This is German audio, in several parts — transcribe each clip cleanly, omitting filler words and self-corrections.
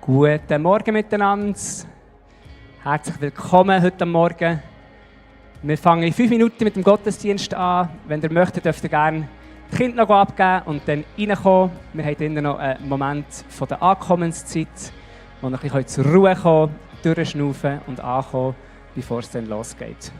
Guten Morgen miteinander. Herzlich willkommen heute Morgen. Wir fangen in 5 Minuten mit dem Gottesdienst an. Wenn ihr möchtet, dürft ihr gerne die Kinder noch abgeben und dann reinkommen. Wir haben drinnen noch einen Moment von der Ankommenszeit, wo ihr ein bisschen zur Ruhe kommen, durchschnaufen und ankommen, bevor es dann losgeht.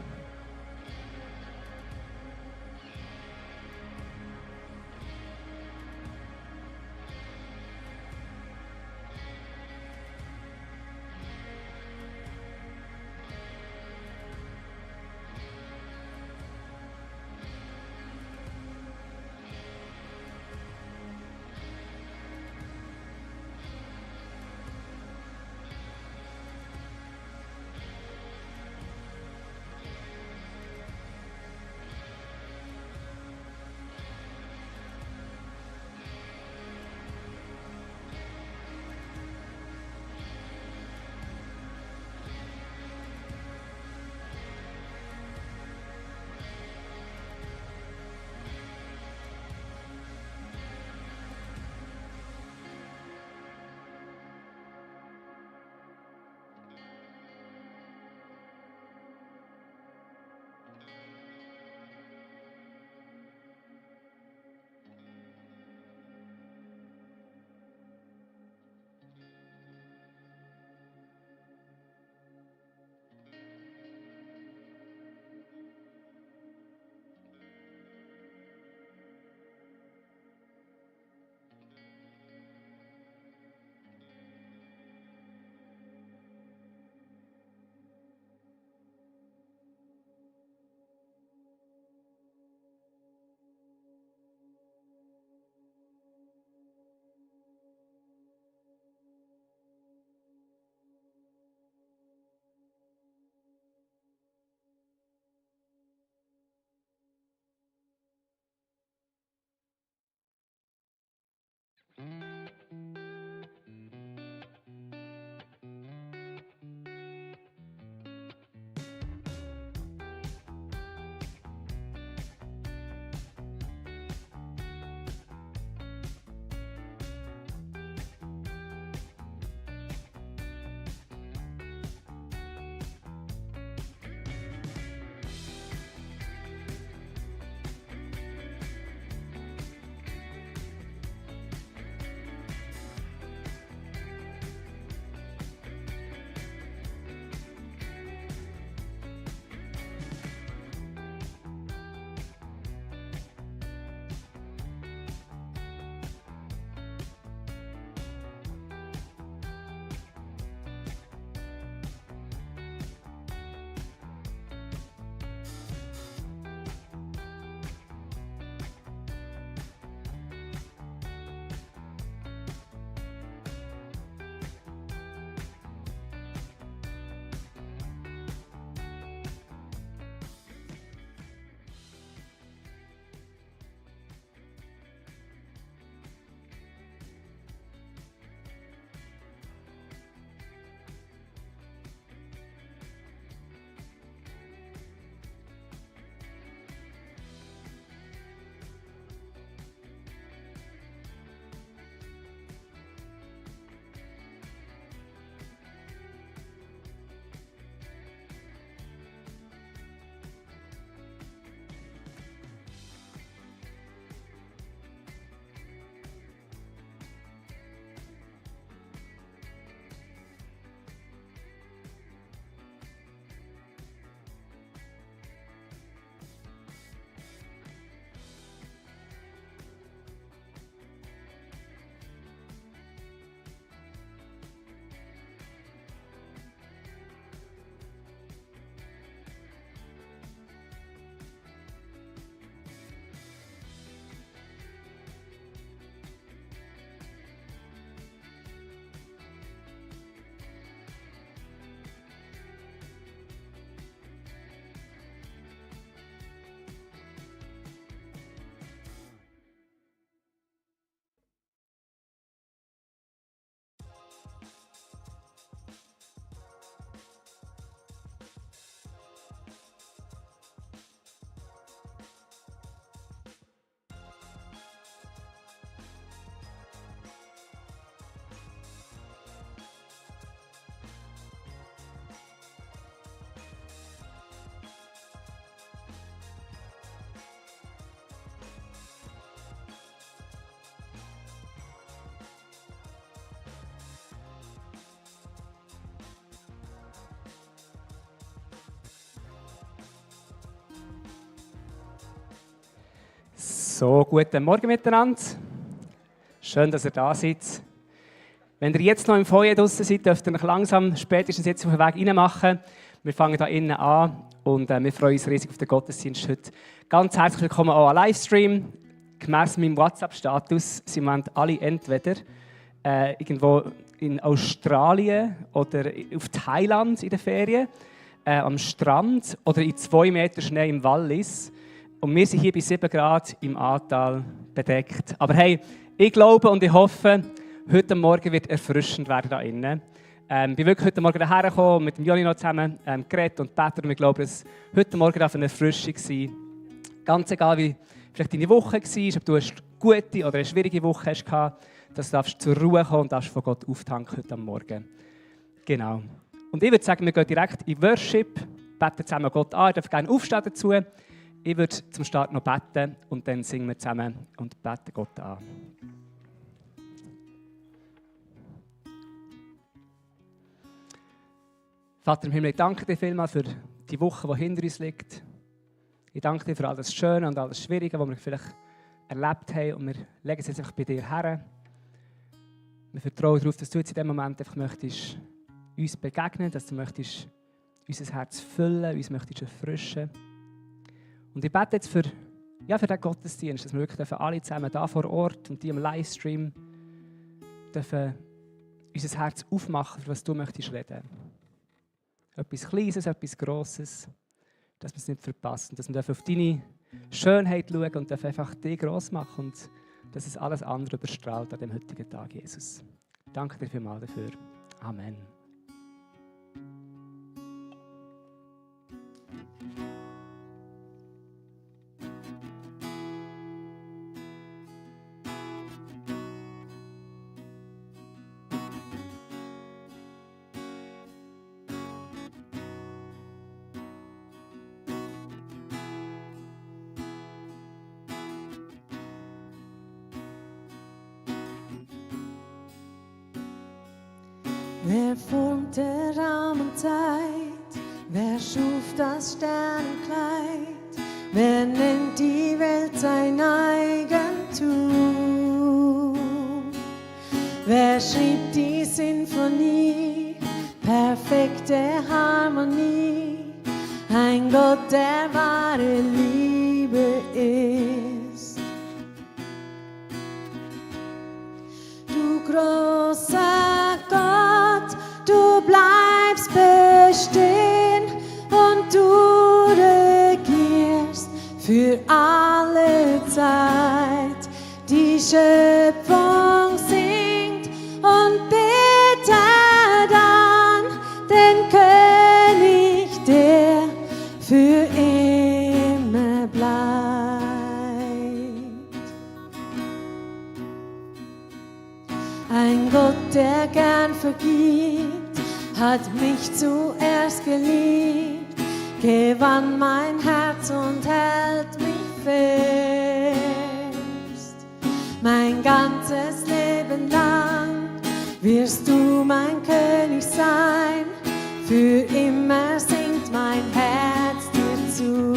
So, guten Morgen miteinander. Schön, dass ihr da seid. Wenn ihr jetzt noch im Foyer draussen seid, dürft ihr euch langsam spätestens jetzt auf den Weg reinmachen. Wir fangen hier innen an und wir freuen uns riesig auf den Gottesdienst heute. Ganz herzlich willkommen auch an Livestream. Gemäss meinem WhatsApp-Status sind wir alle entweder irgendwo in Australien oder auf Thailand in den Ferien, am Strand oder in 2 Meter Schnee im Wallis. Und wir sind hier bei 7 Grad im Ahrtal bedeckt. Aber hey, ich glaube und ich hoffe, heute Morgen wird erfrischend werden hier innen. Ich bin wirklich heute Morgen hierher gekommen, mit dem Joni noch zusammen geredet und gebetet. Und ich glaube, dass heute Morgen eine Erfrischung war. Ganz egal, wie vielleicht deine Woche war, ob du eine gute oder eine schwierige Woche hast, dass du zur Ruhe kommen und darfst von Gott auftanken heute Morgen. Genau. Und ich würde sagen, wir gehen direkt in Worship, beten zusammen Gott an. Ich darf gerne aufstehen dazu. Ich würde zum Start noch beten und dann singen wir zusammen und beten Gott an. Vater im Himmel, ich danke dir vielmals für die Woche, die hinter uns liegt. Ich danke dir für all das Schöne und all das Schwierige, was wir vielleicht erlebt haben. Und wir legen es jetzt einfach bei dir her. Wir vertrauen darauf, dass du jetzt in diesem Moment einfach möchtest uns begegnen, dass du möchtest unser Herz füllen, uns möchtest erfrischen. Und ich bete jetzt für den Gottesdienst, dass wir wirklich alle zusammen da vor Ort und die im Livestream dürfen unser Herz aufmachen, für was du möchtest reden. Etwas Kleines, etwas Grosses, dass wir es nicht verpassen, dass wir auf deine Schönheit schauen und einfach dich gross machen und dass es alles andere überstrahlt an dem heutigen Tag, Jesus. Danke dir vielmals dafür. Amen. Wer formte Raum und Zeit? Wer schuf das Sternenkleid? Wer nennt die Welt sein Eigentum? Wer schrieb die Sinfonie? Perfekte Harmonie. Ein Gott, der wahre Liebe ist. Du großer Gott, du bleibst bestehen und du regierst für alle Zeit. Die Schöpfung singt und betet an den König, der für immer bleibt. Ein Gott, der gern vergibt, hat mich zuerst geliebt, gewann mein Herz und hält mich fest. Mein ganzes Leben lang wirst du mein König sein, für immer singt mein Herz dir zu.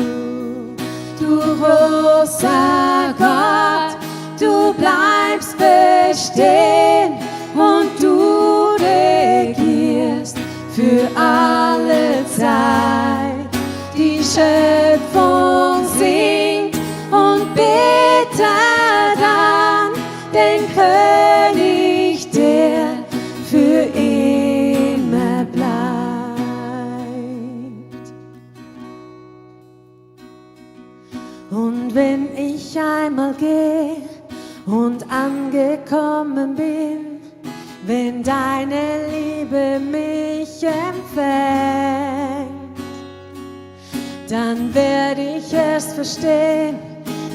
Du großer Gott, du bleibst bestehen und du regierst für alle Zeit. Die Schöpfung singt und betet an den König, der für immer bleibt. Und wenn ich einmal gehe und angekommen bin, wenn deine Liebe mich empfängt, dann werde ich erst verstehen,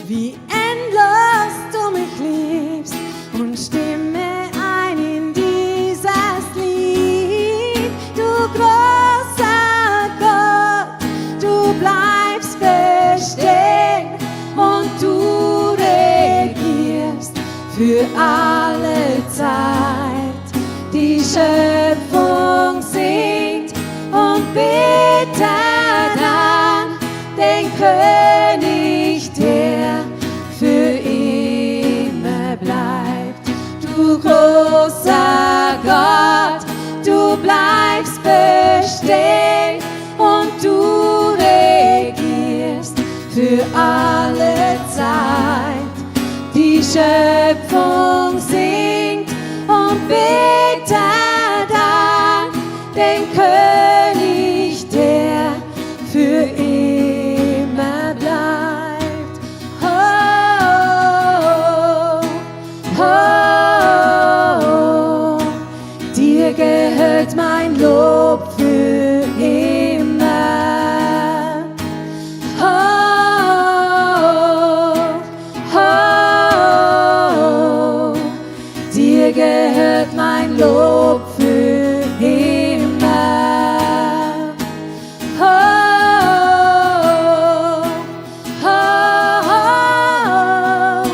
wie endlos du mich liebst und stimme ein in dieses Lied. Du großer Gott, du bleibst bestehen und du regierst für alle Zeit. Die Schöpfung singt und betet an den König, der für stehen und du regierst für alle Zeit. Die Schöpfung singt und betet an den König, der für immer bleibt. Oh, oh, oh, dir gehört mein Lob für immer. Oh, oh, oh, dir gehört mein Lob für immer. Oh, oh, oh,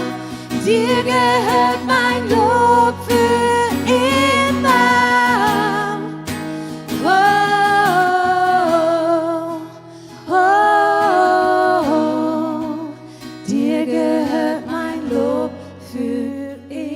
dir gehört mein Lob für immer. Oh, oh, oh, dir gehört mein Lob für immer.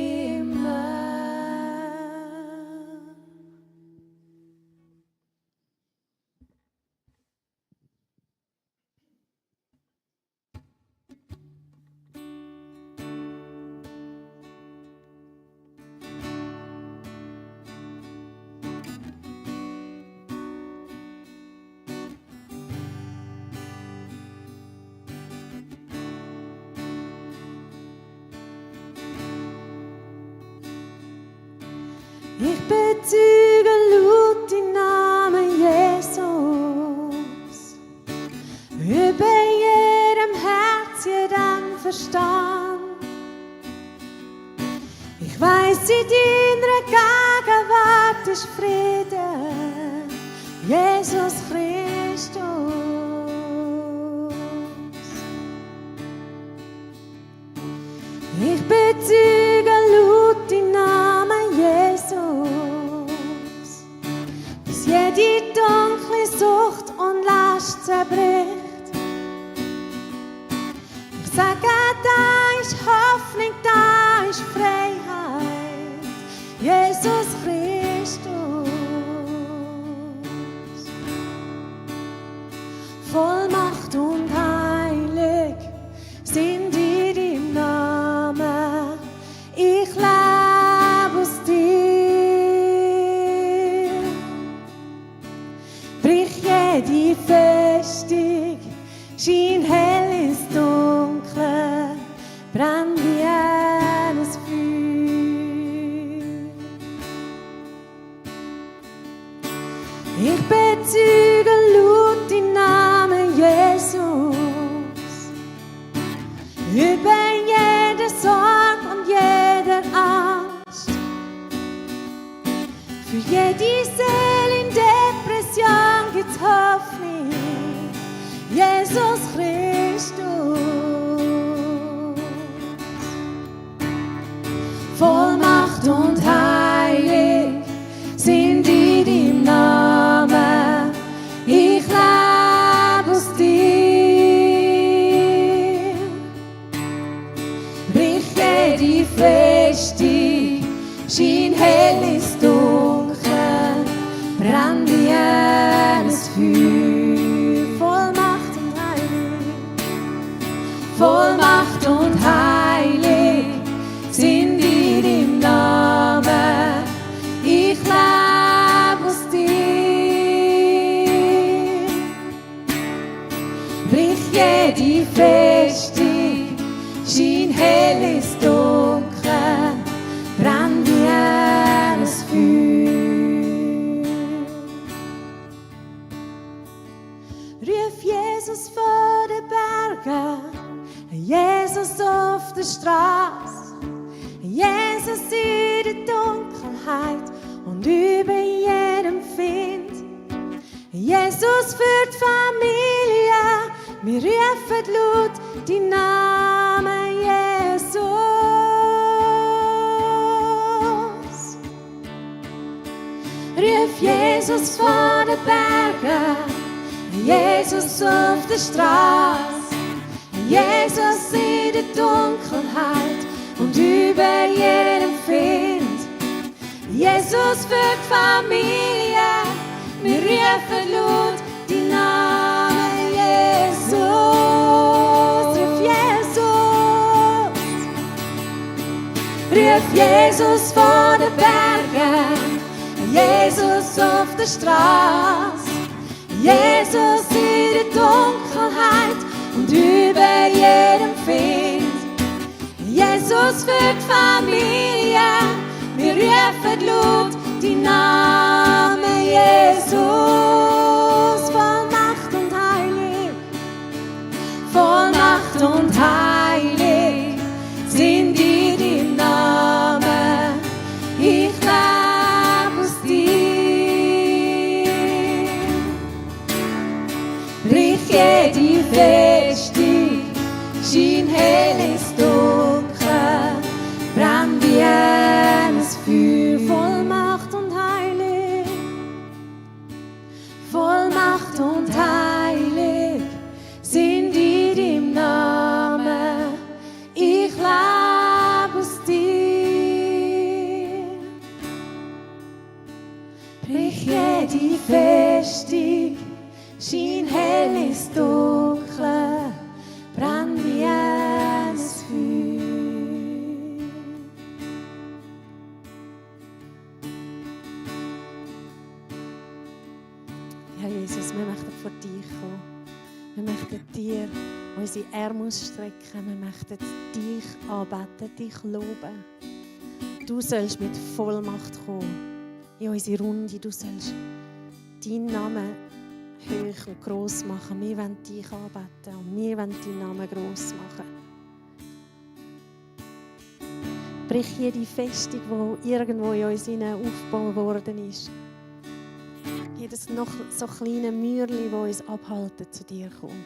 Ich bezeuge laut den Namen Jesus, über jedem Herz, jedem Verstand. Ich weiß, in deiner Gegenwart ist Frieden, Jesus Christus. Ich bezeuge laut den Namen Jesus, bis jede dunkle Sucht und Last zerbricht. Ich sage, da ist Hoffnung, da ist Freiheit, Jesus Christus. Voll Macht und heilig sind in deinem Namen. Ich lebe aus dir. Brich jede Festung, schien hell ins Dunkle, brenn wie ein Feuer. Ich bezeuge laut den Namen Jesus, über jede Sorge und jede Angst, für jede Seele in Depression gibt's Hoffnung, Jesus Christus. Voll Macht und heilig sind in deinem Namen. Ich lebe aus dir. Brich jede Festung, schien hell ins Dunkel, brenn wie ein Feuer. Voll Macht und heilig, voll Macht und heilig sind in deinem Namen. Ich lebe aus dir. Brich jede Festung, schien hell ins Dunkel, brenn wie ein Feuer. Ruf Jesus vor den Bergen, Jesus auf der Straße, Jesus in der Dunkelheit und über jedem Find. Jesus für die Familie, wir rufen laut die Namen Jesus. Ruf Jesus vor den Bergen, Jesus auf der Straße, Jesus in der Dunkelheit und über jedem Find. Jesus für die Familie, Wir rufen laut deinen Namen, Jesus. Ruf Jesus. Ruf Jesus von den Bergen, Jesus auf der Straße, Jesus in der Dunkelheit und über jedem Find. Jesus für die Familie, wir rufen laut deinen Namen, Jesus. Voll Macht und heilig, voll Macht und heilig sind dir dein Name. Ich lebe aus dir. Brich jede Festung, schein hell ins Dunkel, brenn wie ein Feuer, voll Macht und heilig, voll Macht und heilig sind in deinem Namen. Ich lebe aus dir. Brich jede Festung, schein hell ins Dunkle, brenn wie ein Feuer. Ja, Jesus, wir möchten vor dich kommen. Wir möchten dir unsere Arme ausstrecken. Wir möchten dich anbeten, dich loben. Du sollst mit Vollmacht kommen in unsere Runde. Du sollst deinen Namen hoch und gross machen. Wir wollen dich anbeten und wir wollen deinen Namen gross machen. Brich jede Festung, die irgendwo in uns aufgebaut worden ist. Jedes noch so kleine Mürli, das uns abhalten, zu dir kommen.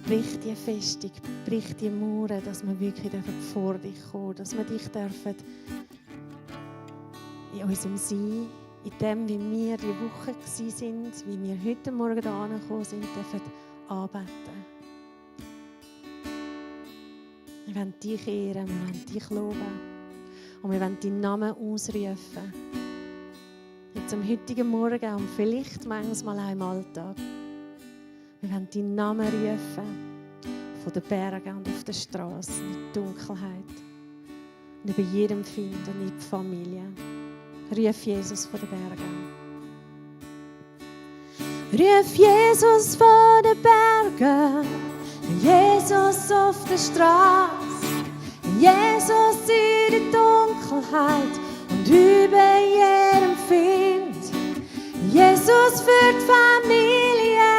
Brich die Festung, brich die Mauern, dass wir wirklich vor dich kommen, dass wir dich dürfen in unserem Sein, in dem, wie wir die Woche waren, wie wir heute Morgen hierher gekommen sind, dürfen anbeten. Wir wollen dich ehren, wir wollen dich loben und wir wollen deinen Namen ausrufen. Jetzt am heutigen Morgen und vielleicht manchmal auch im Alltag. Wir wollen deinen Namen rufen, von den Bergen und auf der Straße, in der Dunkelheit. Und über jedem Find und in die Familie. Ruf Jesus von den Bergen. Ruf Jesus von den Bergen, Jesus auf der Straße, Jesus in der Dunkelheit und über jedem Find. Jesus für die Familie,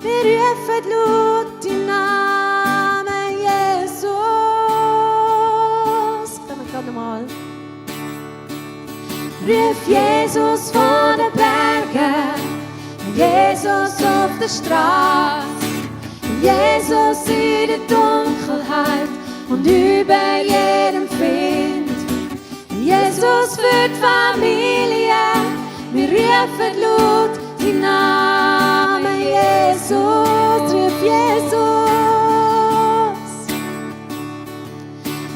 wir rufen laut deinen Namen, Jesus. Können wir gerade mal. Ruf Jesus von den Bergen, Jesus auf der Straße, Jesus in der Dunkelheit und über jedem Find. Jesus für die Familie, wir rufen laut deinen Namen, Jesus. Ruf Jesus.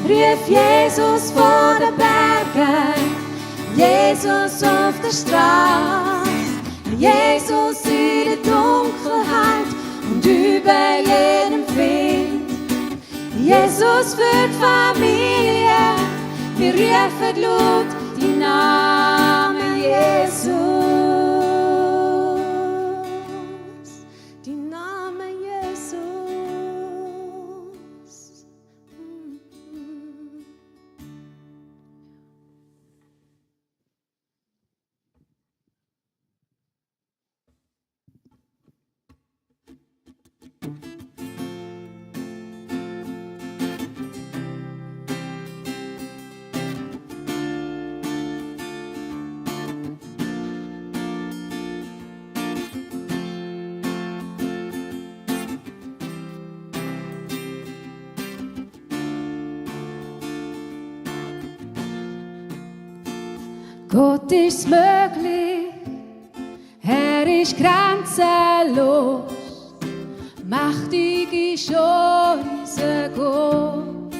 Ruf Jesus von den Bergen, Jesus auf der Straße, Jesus in der Dunkelheit und über jedem Find. Jesus für die Familie, wir rufen laut deinen Namen, Jesus. Dein Name, Jesus. Gott ist möglich, er ist grenzenlos, mächtig ist unser Gott,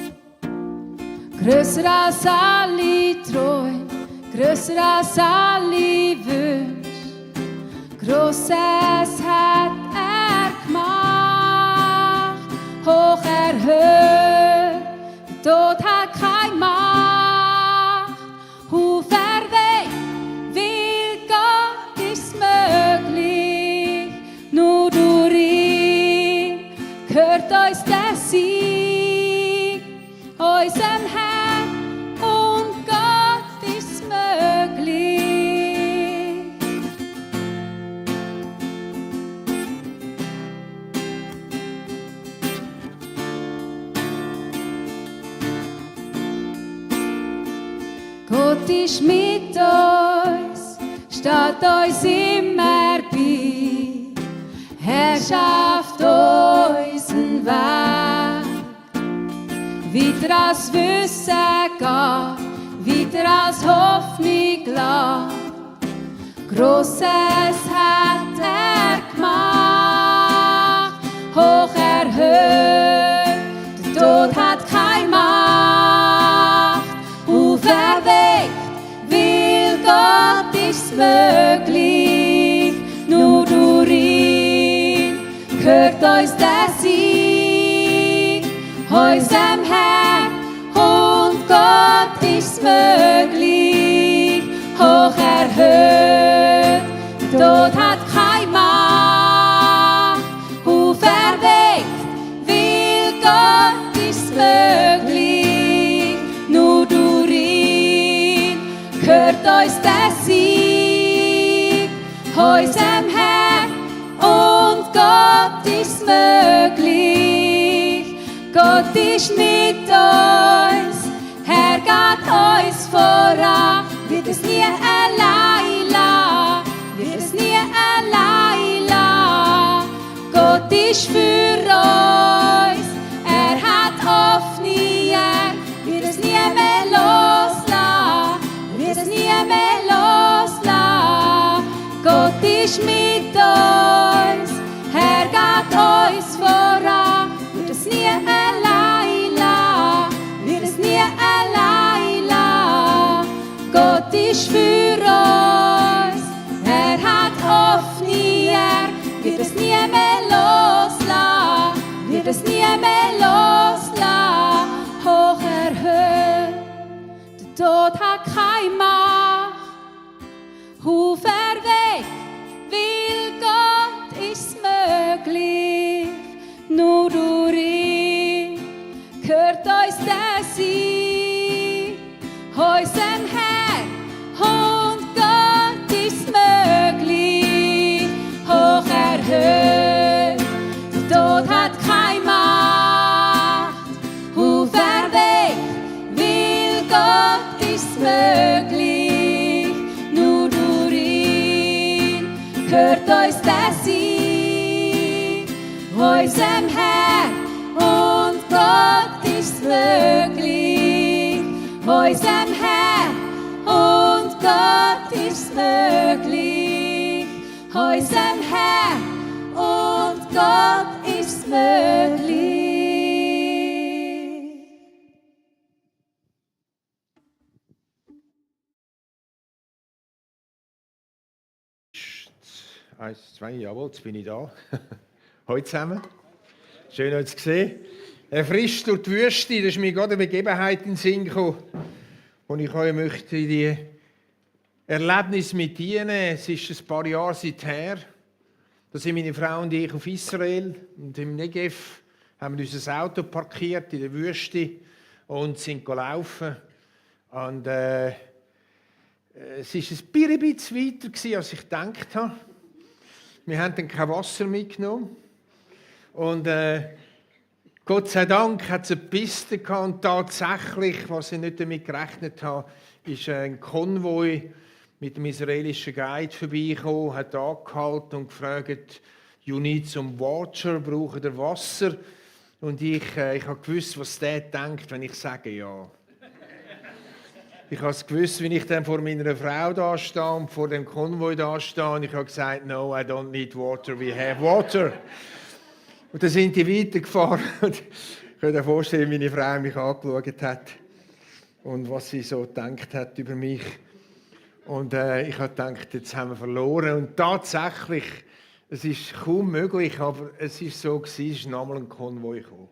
grösser als alle Träume, grösser als alle Wünsche. Grosses hat er gemacht, hoch erhöht, der Tod hat keine Macht. Auferweckt, weil Gott ist möglich, nur durch ihn gehört uns der Sieg, unserem Herrn und Gott ist möglich. Gott ist mit uns, steht uns immer bei. Er schafft unseren Weg. Weiter als Wissen geht, weiter als Hoffnung lässt. Grosses hat er gemacht, hoch erhöht, der Tod hat keine Macht. Auferweckt, weil Gott ist möglich, nur durch ihn gehört uns der Sieg, unserem Herrn und Gott ist möglich, hoch erhöht, der Tod hat keine Macht. Auferweckt, weil Gott ist möglich, nur durch ihn gehört uns der Sieg, unserem Herrn und Gott ist möglich. Gott ist mit uns, Herr geht uns voran, wird es nie allein lassen, wird es nie allein lassen. Gott ist für uns, er hat offene Arme, wird es nie mehr loslassen, wird es nie mehr loslassen. Gott ist mit uns, Herr geht uns voran, wird es nie allein lassen, wird es nie allein lassen. Gott ist für uns, er hat offene Arme, wird es nie mehr loslassen, wird es nie mehr loslassen. Hoch erhöht, der Tod hat keine Macht. Auferweckt, weil Gott ist möglich, nur durch ihn gehört uns der Sieg, unserem Herrn und Gott ist möglich, hoch erhöht, der Tod hat keine Macht. Auferweckt, weil Gott ist möglich, nur durch ihn gehört uns der Sieg, unserem Herrn und Gott ist möglich, unserem Herrn und Gott ist möglich, unserem Herrn und Gott ist möglich. 1, 2, jawohl, jetzt bin ich da. Hallo zusammen. Schön, euch zu sehen. Frisch durch die Wüste, da ist mir gerade eine Begebenheit in den Sinn gekommen, wo ich euch möchte die Erlebnis mit dienen. Es ist ein paar Jahre seither. Da sind meine Frau und ich auf Israel und im Negev haben wir unser Auto parkiert in der Wüste und sind gelaufen. Und es war ein bisschen weiter, als ich gedacht habe. Wir haben dann kein Wasser mitgenommen. Und Gott sei Dank hat es eine Piste gehabt. Und tatsächlich, was ich nicht damit gerechnet habe, ist ein Konvoi mit dem israelischen Guide vorbeigekommen, hat angehalten und gefragt, «You need some water?» «Braucht ihr Wasser?» Und ich habe gewusst, was der denkt, wenn ich sage «Ja». Ich habe es gewusst, wenn ich dann vor meiner Frau da stehe und vor dem Konvoi da stehe. Und ich habe gesagt, «No, I don't need water, we have water.» Und dann sind die weitergefahren. Ich kann mir vorstellen, wie meine Frau mich angeschaut hat und was sie so gedacht hat über mich. Und ich habe gedacht, jetzt haben wir verloren. Und tatsächlich, es ist kaum möglich, aber es ist so gewesen, es ist nochmal ein Konvoi gekommen.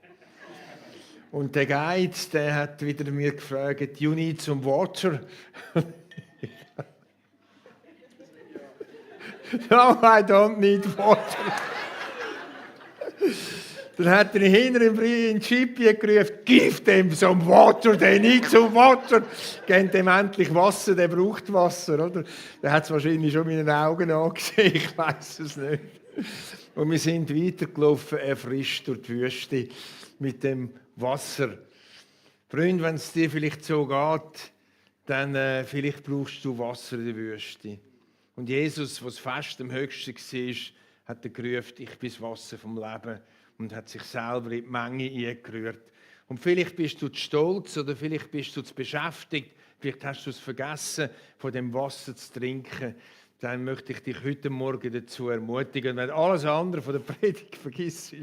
Und der Guide, der hat wieder mir gefragt, you need some water? No, I don't need water. Dann hat er hinter in den Jeep gerufen, give them some water, they need some water. Gebt dem endlich Wasser, der braucht Wasser. Oder? Der hat es wahrscheinlich schon mit den Augen angesehen, ich weiß es nicht. Und wir sind weitergelaufen, erfrischt durch die Wüste mit dem Wasser. Freund, wenn es dir vielleicht so geht, dann vielleicht brauchst du Wasser in der Wüste. Und Jesus, was fest am höchsten war, hat er gerufen, ich bin das Wasser vom Leben. Und hat sich selber in die Menge eingerührt. Und vielleicht bist du zu stolz oder vielleicht bist du zu beschäftigt, vielleicht hast du es vergessen, von dem Wasser zu trinken. Dann möchte ich dich heute Morgen dazu ermutigen. Und wenn alles andere von der Predigt vergisst,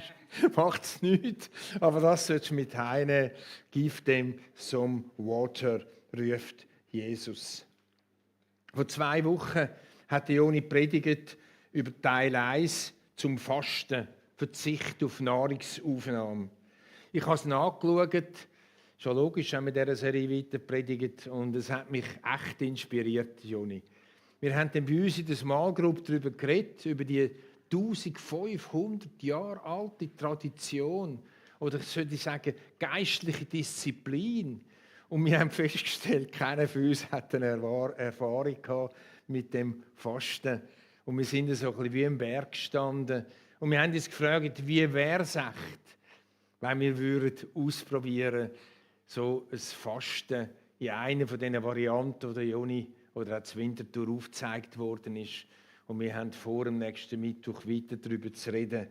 macht es nichts. Aber das sollst du mit heimnehmen. Give them some water, ruft Jesus. Vor 2 Wochen hat Joni predigt über Teil 1 zum Fasten. Verzicht auf Nahrungsaufnahme. Ich habe es nachgeschaut, schon logisch, haben wir in dieser Serie weiter predigt und es hat mich echt inspiriert, Joni. Wir haben dann bei uns in der Small Group darüber geredet, über die 1500 Jahre alte Tradition oder sollte ich sagen, geistliche Disziplin. Und wir haben festgestellt, keiner von uns hat eine Erfahrung gehabt mit dem Fasten. Und wir sind so ein bisschen wie im Berg gestanden. Und wir haben uns gefragt, wie wäre es echt, wenn wir würden ausprobieren, so ein Fasten in einer von diesen Varianten, die Joni oder auch Winterthur aufgezeigt worden ist. Und wir haben vor dem nächsten Mittwoch weiter darüber zu reden,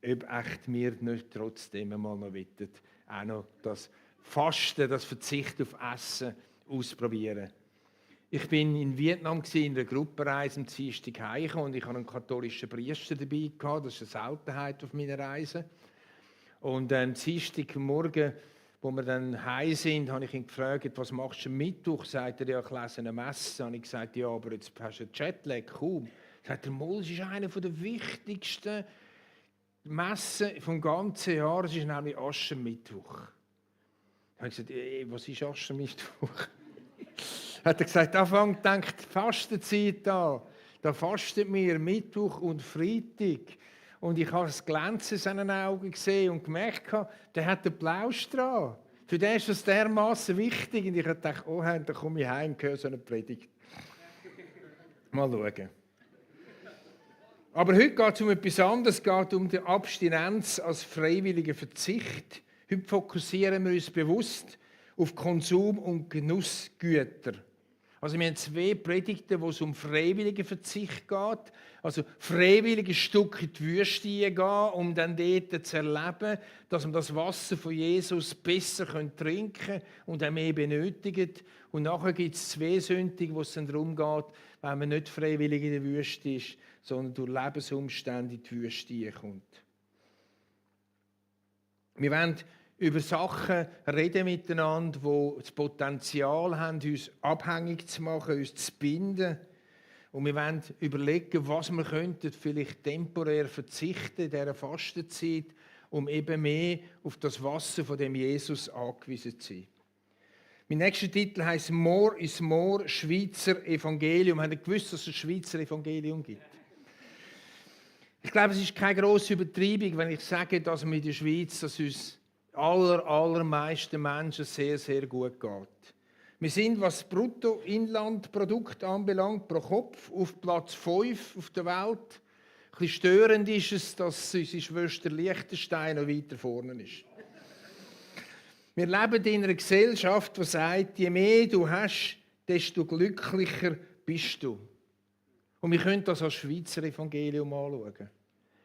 ob echt wir nicht trotzdem einmal noch wollen, auch noch das Fasten, das Verzicht auf Essen ausprobieren. Ich bin in Vietnam in einer Gruppenreise am Dienstag heimgekommen und ich hatte einen katholischen Priester dabei gehabt. Das ist eine Seltenheit auf meiner Reise. Und am Dienstagmorgen, wo wir dann heim sind, habe ich ihn gefragt, was machst du am Mittwoch? Sagt er, ja, ich lese eine Messe. Habe ich gesagt, ja, aber jetzt hast du einen Jetlag, kaum. Sagt er, das ist eine der wichtigsten Messen vom ganzen Jahr. Es ist nämlich Aschermittwoch. Ich habe gesagt, was ist Aschermittwoch? Hat er gesagt, da fängt die Fastenzeit an. Da fastet wir Mittwoch und Freitag. Und ich habe das Glänzen in seinen Augen gesehen und gemerkt, der hat den Plausch dran. Für den ist das dermaßen wichtig. Und ich habe gedacht, oh, da komme ich heim und höre so eine Predigt. Mal schauen. Aber heute geht es um etwas anderes. Es geht um die Abstinenz als freiwilliger Verzicht. Heute fokussieren wir uns bewusst auf Konsum- und Genussgüter. Also wir haben 2 Predigten, wo es um freiwilligen Verzicht geht. Also freiwillig ein Stück in die Wüste gehen, um dann dort zu erleben, dass man das Wasser von Jesus besser trinken kann und auch mehr benötigt. Und nachher gibt es 2 Sündigen, wo es dann darum geht, wenn man nicht freiwillig in der Wüste ist, sondern durch Lebensumstände in die Wüste kommt. Wir wollen über Sachen reden miteinander, die das Potenzial haben, uns abhängig zu machen, uns zu binden. Und wir wollen überlegen, was wir könnten vielleicht temporär verzichten in dieser Fastenzeit, um eben mehr auf das Wasser von dem Jesus angewiesen zu sein. Mein nächster Titel heisst «More is more, Schweizer Evangelium». Habt ihr gewusst, dass es ein Schweizer Evangelium gibt? Ich glaube, es ist keine grosse Übertreibung, wenn ich sage, dass wir in der Schweiz, dass uns allermeisten Menschen sehr, sehr gut geht. Wir sind, was das Bruttoinlandprodukt anbelangt, pro Kopf auf Platz 5 auf der Welt. Ein bisschen störend ist es, dass unsere Schwester Liechtenstein noch weiter vorne ist. Wir leben in einer Gesellschaft, die sagt, je mehr du hast, desto glücklicher bist du. Und wir können das als Schweizer Evangelium anschauen.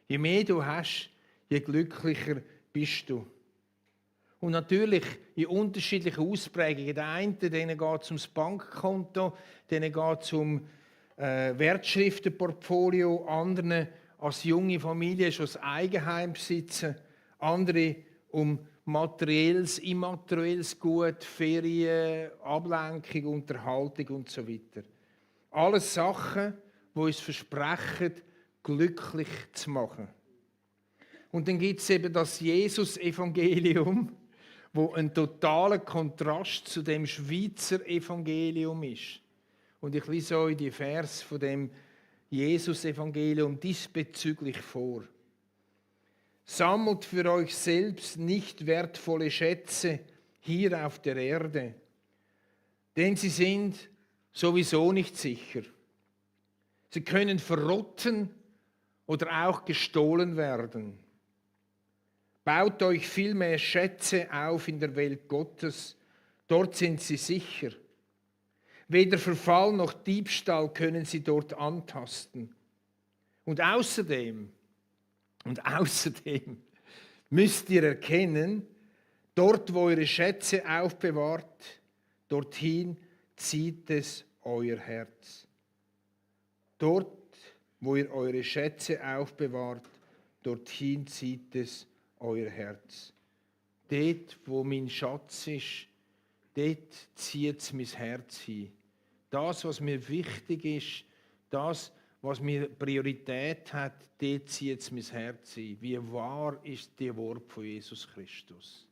Je mehr du hast, je glücklicher bist du. Und natürlich in unterschiedlichen Ausprägungen. Der einen, denen geht es ums Bankkonto, denen geht es um Wertschriftenportfolio, anderen als junge Familie schon das Eigenheim besitzen, andere um materielles, immaterielles Gut, Ferien, Ablenkung, Unterhaltung und so weiter. Alles Sachen, die uns versprechen, glücklich zu machen. Und dann gibt es eben das Jesus-Evangelium, wo ein totaler Kontrast zu dem Schweizer Evangelium ist. Und ich lese euch die Vers von dem Jesus-Evangelium diesbezüglich vor. Sammelt für euch selbst nicht wertvolle Schätze hier auf der Erde, denn sie sind sowieso nicht sicher. Sie können verrotten oder auch gestohlen werden. Baut euch vielmehr Schätze auf in der Welt Gottes, dort sind sie sicher. Weder Verfall noch Diebstahl können sie dort antasten. Und außerdem müsst ihr erkennen, dort, wo eure Schätze aufbewahrt, dorthin zieht es euer Herz. Dort, wo ihr eure Schätze aufbewahrt, dorthin zieht es euer Herz. Dort, wo mein Schatz ist, dort zieht es mein Herz hin. Das, was mir wichtig ist, das, was mir Priorität hat, dort zieht es mein Herz hin. Wie wahr ist die Wort von Jesus Christus?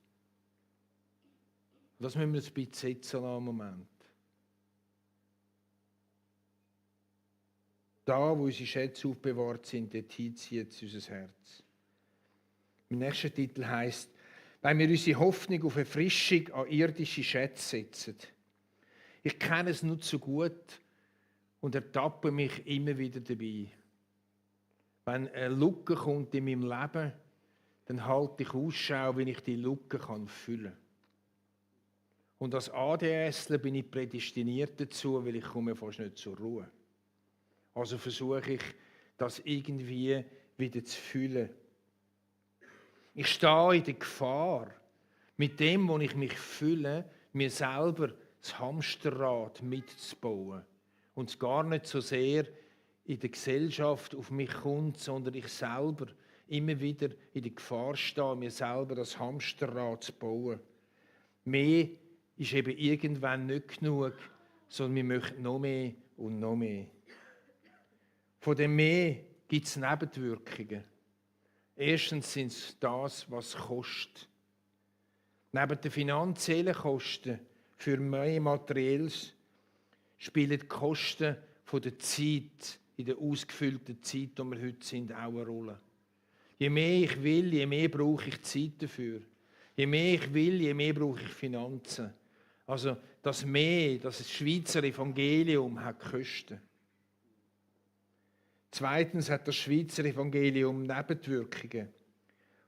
Das müssen wir ein bisschen sitzen lassen, Moment. Da, wo unsere Schätze aufbewahrt sind, dorthin zieht es unser Herz. Mein nächster Titel heisst, weil wir unsere Hoffnung auf Erfrischung an irdische Schätze setzen. Ich kenne es nur zu gut und ertappe mich immer wieder dabei. Wenn eine Lücke kommt in meinem Leben, dann halte ich Ausschau, wie ich die Lücke füllen kann. Und als ADSler bin ich prädestiniert dazu, weil ich komme fast nicht zur Ruhe. Also versuche ich, das irgendwie wieder zu füllen. Ich stehe in der Gefahr, mit dem, wo ich mich fühle, mir selber das Hamsterrad mitzubauen. Und es gar nicht so sehr in der Gesellschaft auf mich kommt, sondern ich selber immer wieder in der Gefahr stehe, mir selber das Hamsterrad zu bauen. Mehr ist eben irgendwann nicht genug, sondern wir möchten noch mehr und noch mehr. Von dem Mehr gibt es Nebenwirkungen. Erstens sind es das, was es kostet. Neben den finanziellen Kosten für mehr Materielles spielen die Kosten von der Zeit, in der ausgefüllten Zeit, die wir heute sind, auch eine Rolle. Je mehr ich will, je mehr brauche ich Zeit dafür. Je mehr ich will, je mehr brauche ich Finanzen. Also das Mehr, das Schweizer Evangelium hat Kosten. Zweitens hat das Schweizer Evangelium Nebenwirkungen.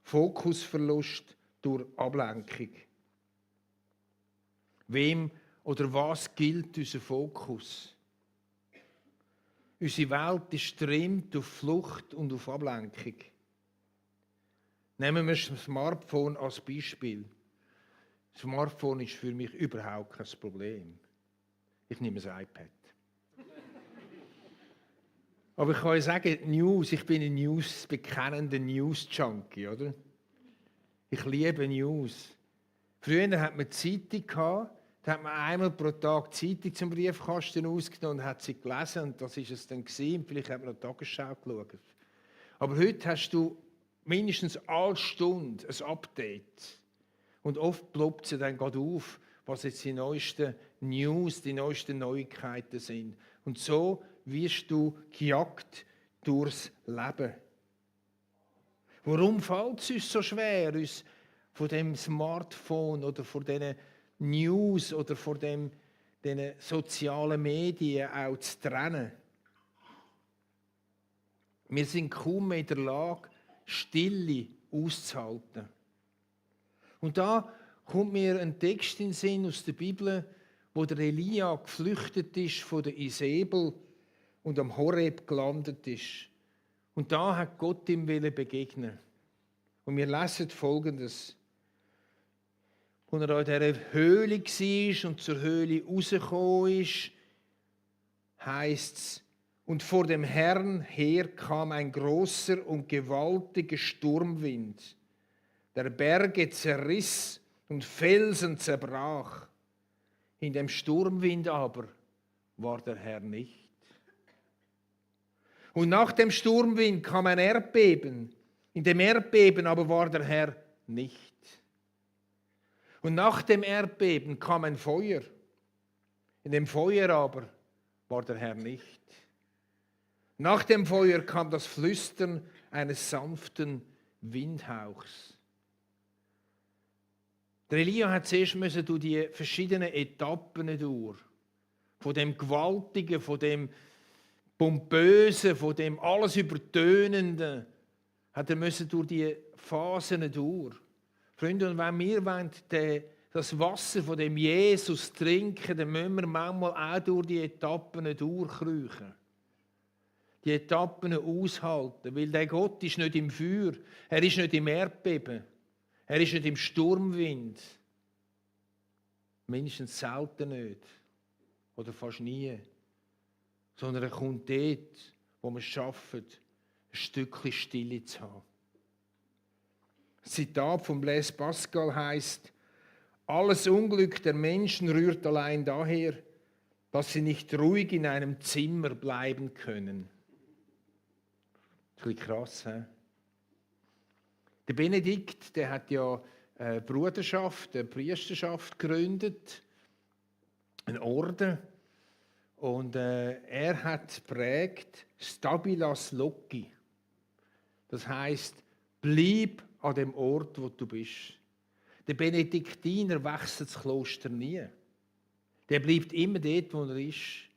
Fokusverlust durch Ablenkung. Wem oder was gilt unser Fokus? Unsere Welt ist getrimmt auf Flucht und auf Ablenkung. Nehmen wir das Smartphone als Beispiel. Das Smartphone ist für mich überhaupt kein Problem. Ich nehme das iPad. Aber ich kann euch sagen, News, ich bin ein bekennender News-Junkie, oder? Ich liebe News. Früher hat man Zeitung gehabt, da hat man einmal pro Tag die Zeitung zum Briefkasten ausgenommen und hat sie gelesen und das war es dann gewesen. Vielleicht hat man noch die Tagesschau geschaut. Aber heute hast du mindestens alle Stunde ein Update. Und oft ploppt sie dann gerade auf, was jetzt die neuesten News, die neuesten Neuigkeiten sind. Und so wirst du gejagt durchs Leben. Warum fällt es uns so schwer, uns von dem Smartphone oder von diesen News oder von diesen sozialen Medien auch zu trennen? Wir sind kaum mehr in der Lage, Stille auszuhalten. Und da kommt mir ein Text in den Sinn aus der Bibel, wo der Elia geflüchtet ist von der Isabel und am Horeb gelandet ist. Und da hat Gott ihm begegnen. Und wir lesen Folgendes. Als er in dieser Höhle war und zur Höhle rausgekommen ist, heisst es, und vor dem Herrn her kam ein großer und gewaltiger Sturmwind. Der Berge zerriss und Felsen zerbrach. In dem Sturmwind aber war der Herr nicht. Und nach dem Sturmwind kam ein Erdbeben. In dem Erdbeben aber war der Herr nicht. Und nach dem Erdbeben kam ein Feuer. In dem Feuer aber war der Herr nicht. Nach dem Feuer kam das Flüstern eines sanften Windhauchs. Der Elia hat zuerst durch die verschiedenen Etappen durch. Von dem Gewaltigen, von dem Pompösen, von dem alles Übertönenden, hat er durch die Phasen durch. Freunde, und wenn wir das Wasser von dem Jesus trinken, dann müssen wir manchmal auch durch die Etappen durchkriechen. Die Etappen aushalten, weil der Gott ist nicht im Feuer, er ist nicht im Erdbeben, er ist nicht im Sturmwind. Mindestens selten nicht oder fast nie. Sondern er kommt dort, wo wir es schaffen, ein Stückchen Stille zu haben. Das Zitat von Blaise Pascal heisst: Alles Unglück der Menschen rührt allein daher, dass sie nicht ruhig in einem Zimmer bleiben können. Das ist ein bisschen krass, he? Der Benedikt, der hat ja eine Bruderschaft, eine Priesterschaft gegründet, einen Orden. Und er hat geprägt Stabilas Loci. Das heisst, bleib an dem Ort, wo du bist. Der Benediktiner wechselt das Kloster nie. Der bleibt immer dort, wo er ist.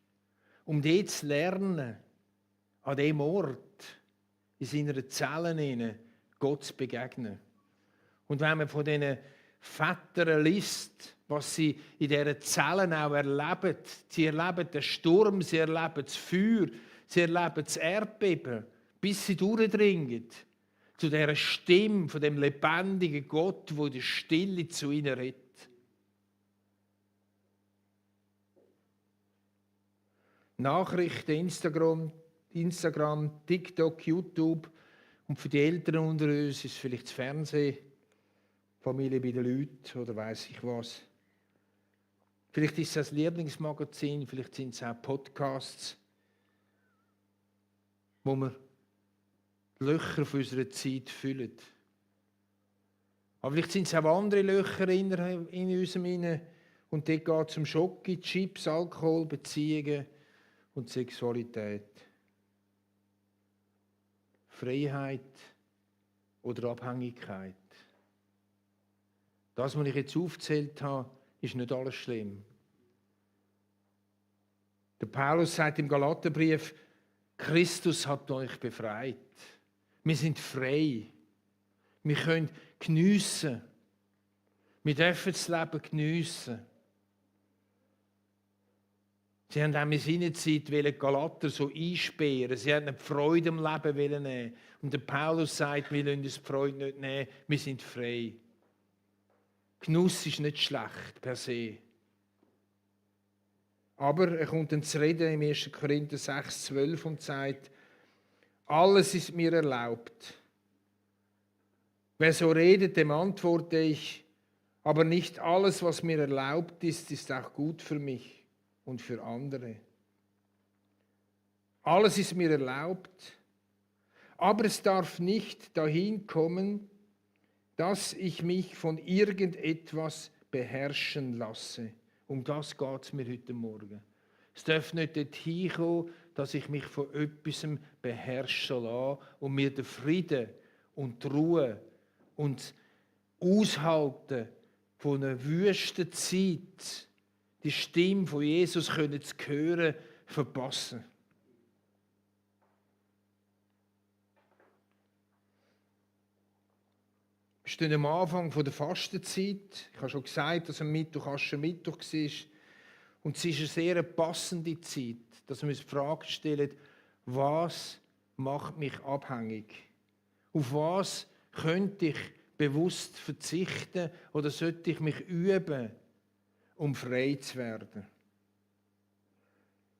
Um dort zu lernen, an dem Ort, in seiner Zelle, Gott zu begegnen. Und wenn man von diesen Vätern liest, was sie in diesen Zellen auch erleben, sie erleben den Sturm, sie erleben das Feuer, sie erleben das Erdbeben, bis sie durchdringen zu dieser Stimme von dem lebendigen Gott, wo die Stille zu ihnen redet. Nachrichten, Instagram, TikTok, YouTube und für die Eltern unter uns ist vielleicht das Fernsehen, Familie bei den Leuten oder weiss ich was. Vielleicht ist es ein Lieblingsmagazin, vielleicht sind es auch Podcasts, wo wir die Löcher von unserer Zeit füllen. Aber vielleicht sind es auch andere Löcher in unserem Innen und dort geht es um Schoki, Chips, Alkohol, Beziehungen und Sexualität. Freiheit oder Abhängigkeit. Das, was ich jetzt aufgezählt habe, ist nicht alles schlimm. Der Paulus sagt im Galaterbrief, Christus hat euch befreit. Wir sind frei. Wir können geniessen. Wir dürfen das Leben geniessen. Sie haben auch in seiner Zeit die Galater so einsperren. Sie wollten die Freude am Leben nehmen. Und der Paulus sagt, wir wollen uns die Freude nicht nehmen. Wir sind frei. Genuss ist nicht schlecht per se. Aber er kommt dann zu reden im 1. Korinther 6,12 und sagt, alles ist mir erlaubt. Wer so redet, dem antworte ich, aber nicht alles, was mir erlaubt ist, ist auch gut für mich und für andere. Alles ist mir erlaubt, aber es darf nicht dahin kommen, dass ich mich von irgendetwas beherrschen lasse. Um das geht es mir heute Morgen. Es darf nicht dorthin kommen, dass ich mich von etwas beherrschen lasse und mir den Frieden und die Ruhe und Aushalten von einer wüsten Zeit, die Stimme von Jesus können zu hören, verpassen. Wir stehen am Anfang der Fastenzeit. Ich habe schon gesagt, dass am Mittwoch Aschermittwoch war. Und es ist eine sehr passende Zeit, dass wir uns die Frage stellen, was macht mich abhängig? Auf was könnte ich bewusst verzichten oder sollte ich mich üben, um frei zu werden?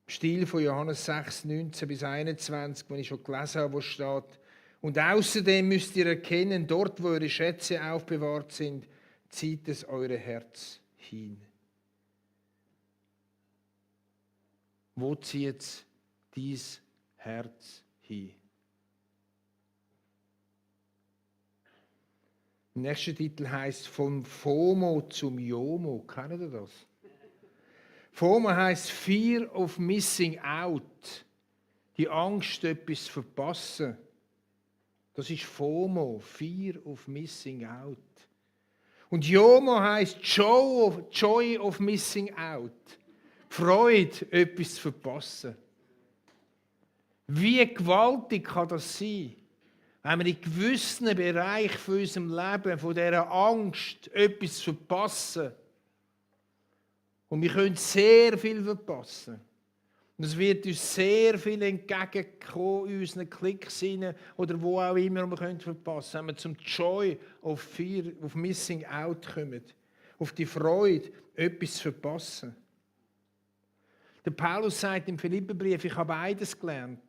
Im Stil von Johannes 6, 19 bis 21, wo ich schon gelesen habe, wo steht, und außerdem müsst ihr erkennen, dort, wo eure Schätze aufbewahrt sind, zieht es eure Herz hin. Wo zieht dein Herz hin? Der nächste Titel heisst «Von FOMO zum JOMO». Kennt ihr das? FOMO heisst «Fear of Missing Out». Die Angst, etwas zu verpassen. Das ist FOMO, Fear of Missing Out. Und JOMO heisst Joy of Missing Out. Freude, etwas zu verpassen. Wie gewaltig kann das sein, wenn wir in gewissen Bereichen von unserem Leben, von dieser Angst, etwas zu verpassen. Und wir können sehr viel verpassen. Und es wird uns sehr viel entgegenkommen in unseren Klicks rein, oder wo auch immer wir verpassen können, wenn wir zum Joy of Fear, of Missing Out kommen. Auf die Freude, etwas zu verpassen. Der Paulus sagt im Philipperbrief, ich habe beides gelernt.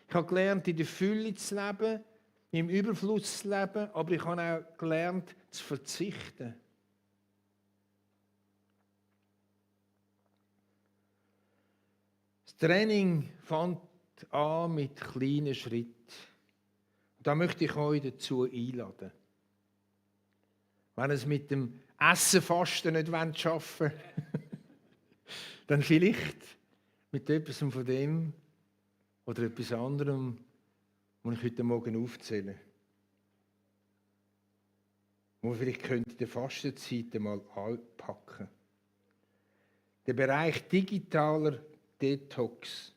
Ich habe gelernt, in der Fülle zu leben, im Überfluss zu leben, aber ich habe auch gelernt, zu verzichten. Das Training fängt an mit kleinen Schritten. Da möchte ich euch dazu einladen. Wenn ihr es mit dem Essenfasten nicht schaffen wollt, dann vielleicht mit etwas von dem oder etwas anderem, was ich heute Morgen aufzähle. Wo wir vielleicht in der Fastenzeit mal anpacken. Der Bereich digitaler Detox,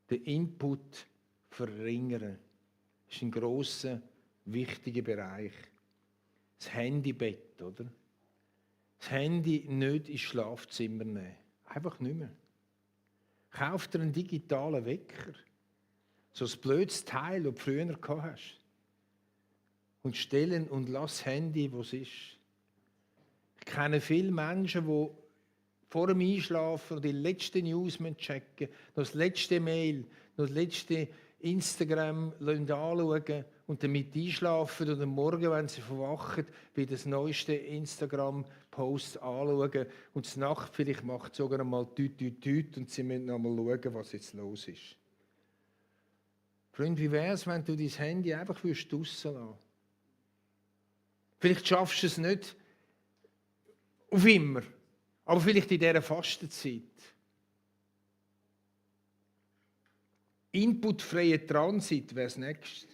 den Input verringern, ist ein grosser, wichtiger Bereich. Das Handybett, oder? Das Handy nicht ins Schlafzimmer nehmen. Einfach nicht mehr. Kauf dir einen digitalen Wecker. So ein blödes Teil, das du früher gehabt hast. Und stellen und lass das Handy, wo es ist. Ich kenne viele Menschen, die vor dem Einschlafen die letzte News checken, noch das letzte Mail, noch das letzte Instagram anschauen und damit einschlafen und am Morgen, wenn sie verwachen, wieder das neueste Instagram-Post anschauen und die Nacht vielleicht macht sogar einmal tüt und sie müssen noch einmal schauen, was jetzt los ist. Freund, wie wäre es, wenn du dein Handy einfach draussen lassen würdest? Vielleicht schaffst du es nicht auf immer, aber vielleicht in dieser Fastenzeit. Inputfreie Transit wäre das Nächste.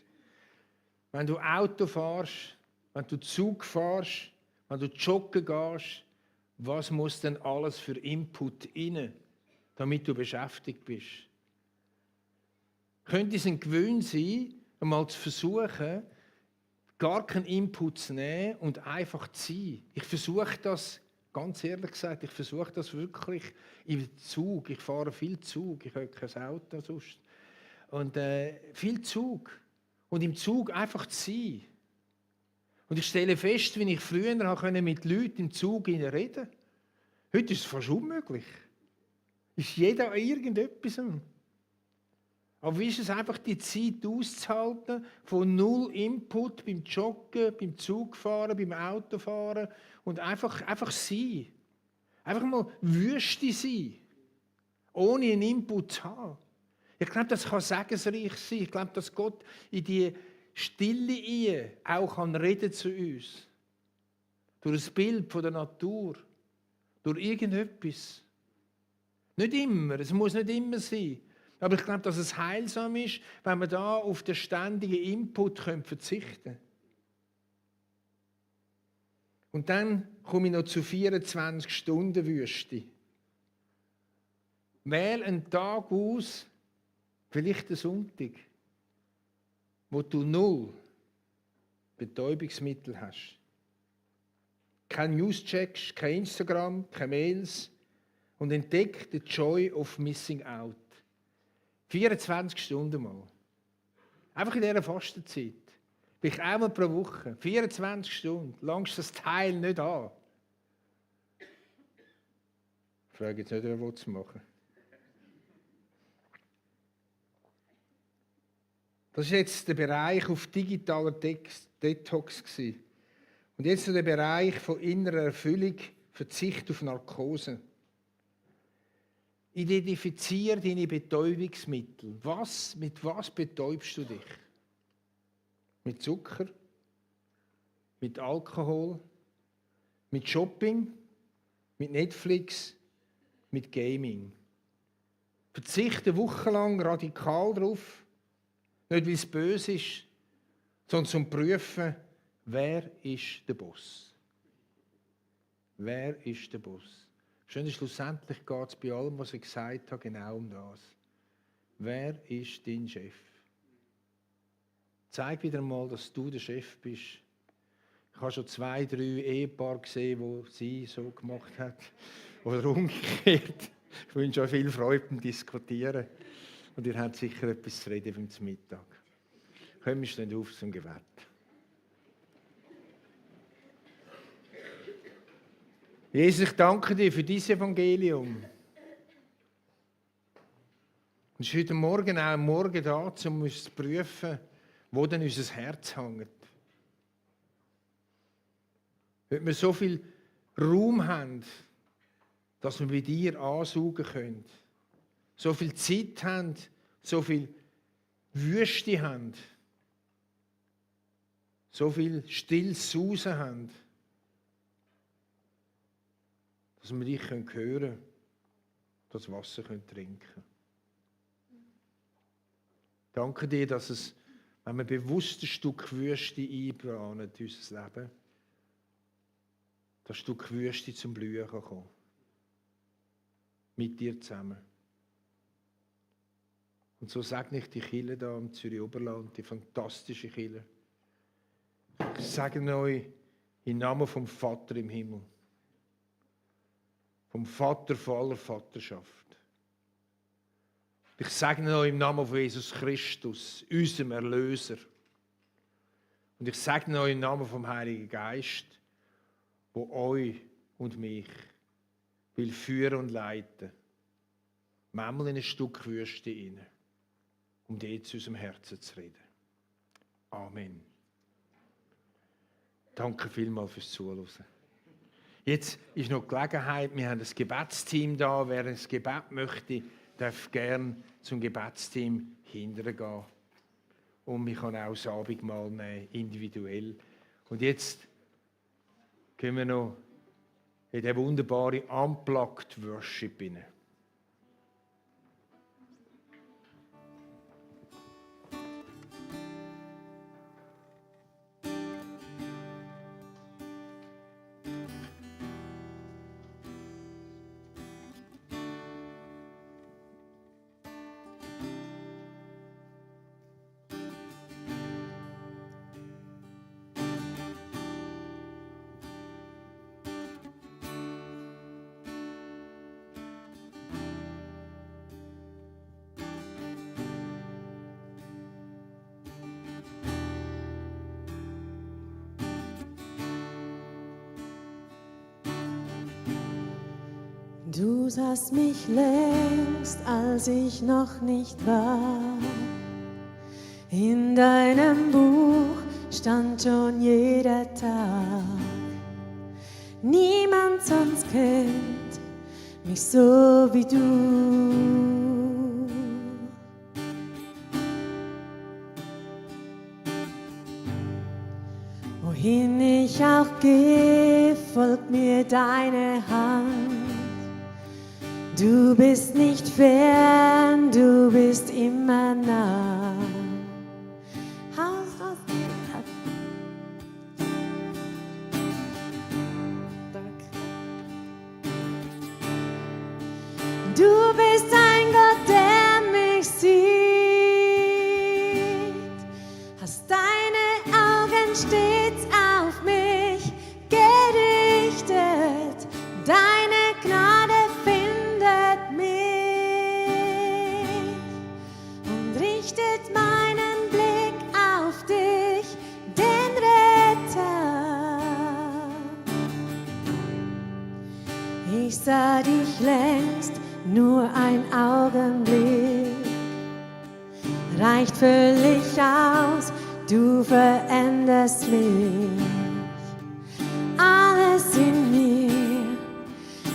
Wenn du Auto fährst, wenn du Zug fährst, wenn du joggen gehst, was muss denn alles für Input rein, damit du beschäftigt bist? Könnte es ein Gewinn sein, einmal zu versuchen, gar keinen Input zu nehmen und einfach zu sein? Ich versuche das, ganz ehrlich gesagt, ich versuche das wirklich im Zug. Ich fahre viel Zug, ich habe kein Auto sonst. Und viel Zug. Und im Zug einfach zu sein. Und ich stelle fest, wie ich früher mit Leuten im Zug reden konnte. Heute ist es fast unmöglich. Ist jeder an irgendetwas. Aber wie ist es einfach, die Zeit auszuhalten, von null Input beim Joggen, beim Zugfahren, beim Autofahren und einfach sein. Einfach mal Wüste sein. Ohne einen Input zu haben. Ich glaube, das kann segensreich sein. Ich glaube, dass Gott in die Stille auch reden zu uns. Durch das Bild von der Natur. Durch irgendetwas. Nicht immer, es muss nicht immer sein. Aber ich glaube, dass es heilsam ist, wenn wir da auf den ständigen Input verzichten können. Und dann komme ich noch zu 24 Stunden Wüste. Wähle einen Tag aus, vielleicht einen Sonntag, wo du null Betäubungsmittel hast. Kein News-Checks, kein Instagram, keine Mails und entdecke den Joy of Missing Out. 24 Stunden mal. Einfach in dieser Fastenzeit. Bin ich einmal pro Woche. 24 Stunden. Langst das Teil nicht an. Ich frage jetzt nicht, wer es machen. Das war jetzt der Bereich auf digitaler Detox. Und jetzt der Bereich von innerer Erfüllung, Verzicht auf Narkose. Identifiziere deine Betäubungsmittel. Mit was betäubst du dich? Mit Zucker? Mit Alkohol? Mit Shopping? Mit Netflix? Mit Gaming? Verzichte wochenlang radikal drauf. Nicht, weil es böse ist, sondern zum Prüfen, wer ist der Boss? Wer ist der Boss? Schlussendlich geht es bei allem, was ich gesagt habe, genau um das. Wer ist dein Chef? Zeig wieder mal, dass du der Chef bist. Ich habe schon 2, 3 Ehepaare gesehen, wo sie so gemacht hat. Oder umgekehrt. Ich wünsche euch viel Freude beim Diskutieren. Und ihr habt sicher etwas zu reden beim Mittag. Kommen wir schnell auf zum Gebet. Jesus, ich danke dir für dieses Evangelium. Und es ist heute Morgen auch ein Morgen da, um uns zu prüfen, wo denn unser Herz hängt. Wenn wir so viel Raum haben, dass wir bei dir ansaugen können, so viel Zeit haben, so viel Wüste haben, so viel stilles Sausen haben, dass wir dich hören können, das Wasser trinken können. Danke dir, dass es, wenn wir bewusst ein Stück Wüste einplanen in unser Leben, das Stück Wüste zum Blühen kann kommen. Mit dir zusammen. Und so segne ich die Kirche da im Zürich Oberland, die fantastische Kirche. Ich segne euch im Namen vom Vater im Himmel. Vom Vater von aller Vaterschaft. Ich segne euch im Namen von Jesus Christus, unserem Erlöser. Und ich segne euch im Namen vom Heiligen Geist, wo euch und mich will führen und leiten. Manchmal in ein Stück Wüste rein, um dort zu unserem Herzen zu reden. Amen. Danke vielmals fürs Zuhören. Jetzt ist noch die Gelegenheit, wir haben ein Gebetsteam da. Wer ein Gebet möchte, darf gerne zum Gebetsteam hintergehen. Und wir können auch das Abendmahl nehmen, individuell. Und jetzt gehen wir noch in den wunderbaren Unplugged Worship hinein. Du sahst mich längst, als ich noch nicht war. In deinem Buch stand schon jeder Tag. Niemand sonst kennt mich so wie du. Wohin ich auch gehe, folgt mir deine Hand. Du bist nicht fern, du bist immer nah. Du bist ein Gott, der mich sieht. Hast deine Augen stets auf mich gerichtet. Deine Gnade findet mich und richtet meinen Blick auf dich, den Retter. Ich sah dich längst, nur ein Augenblick reicht völlig aus, du veränderst mich. Alles in mir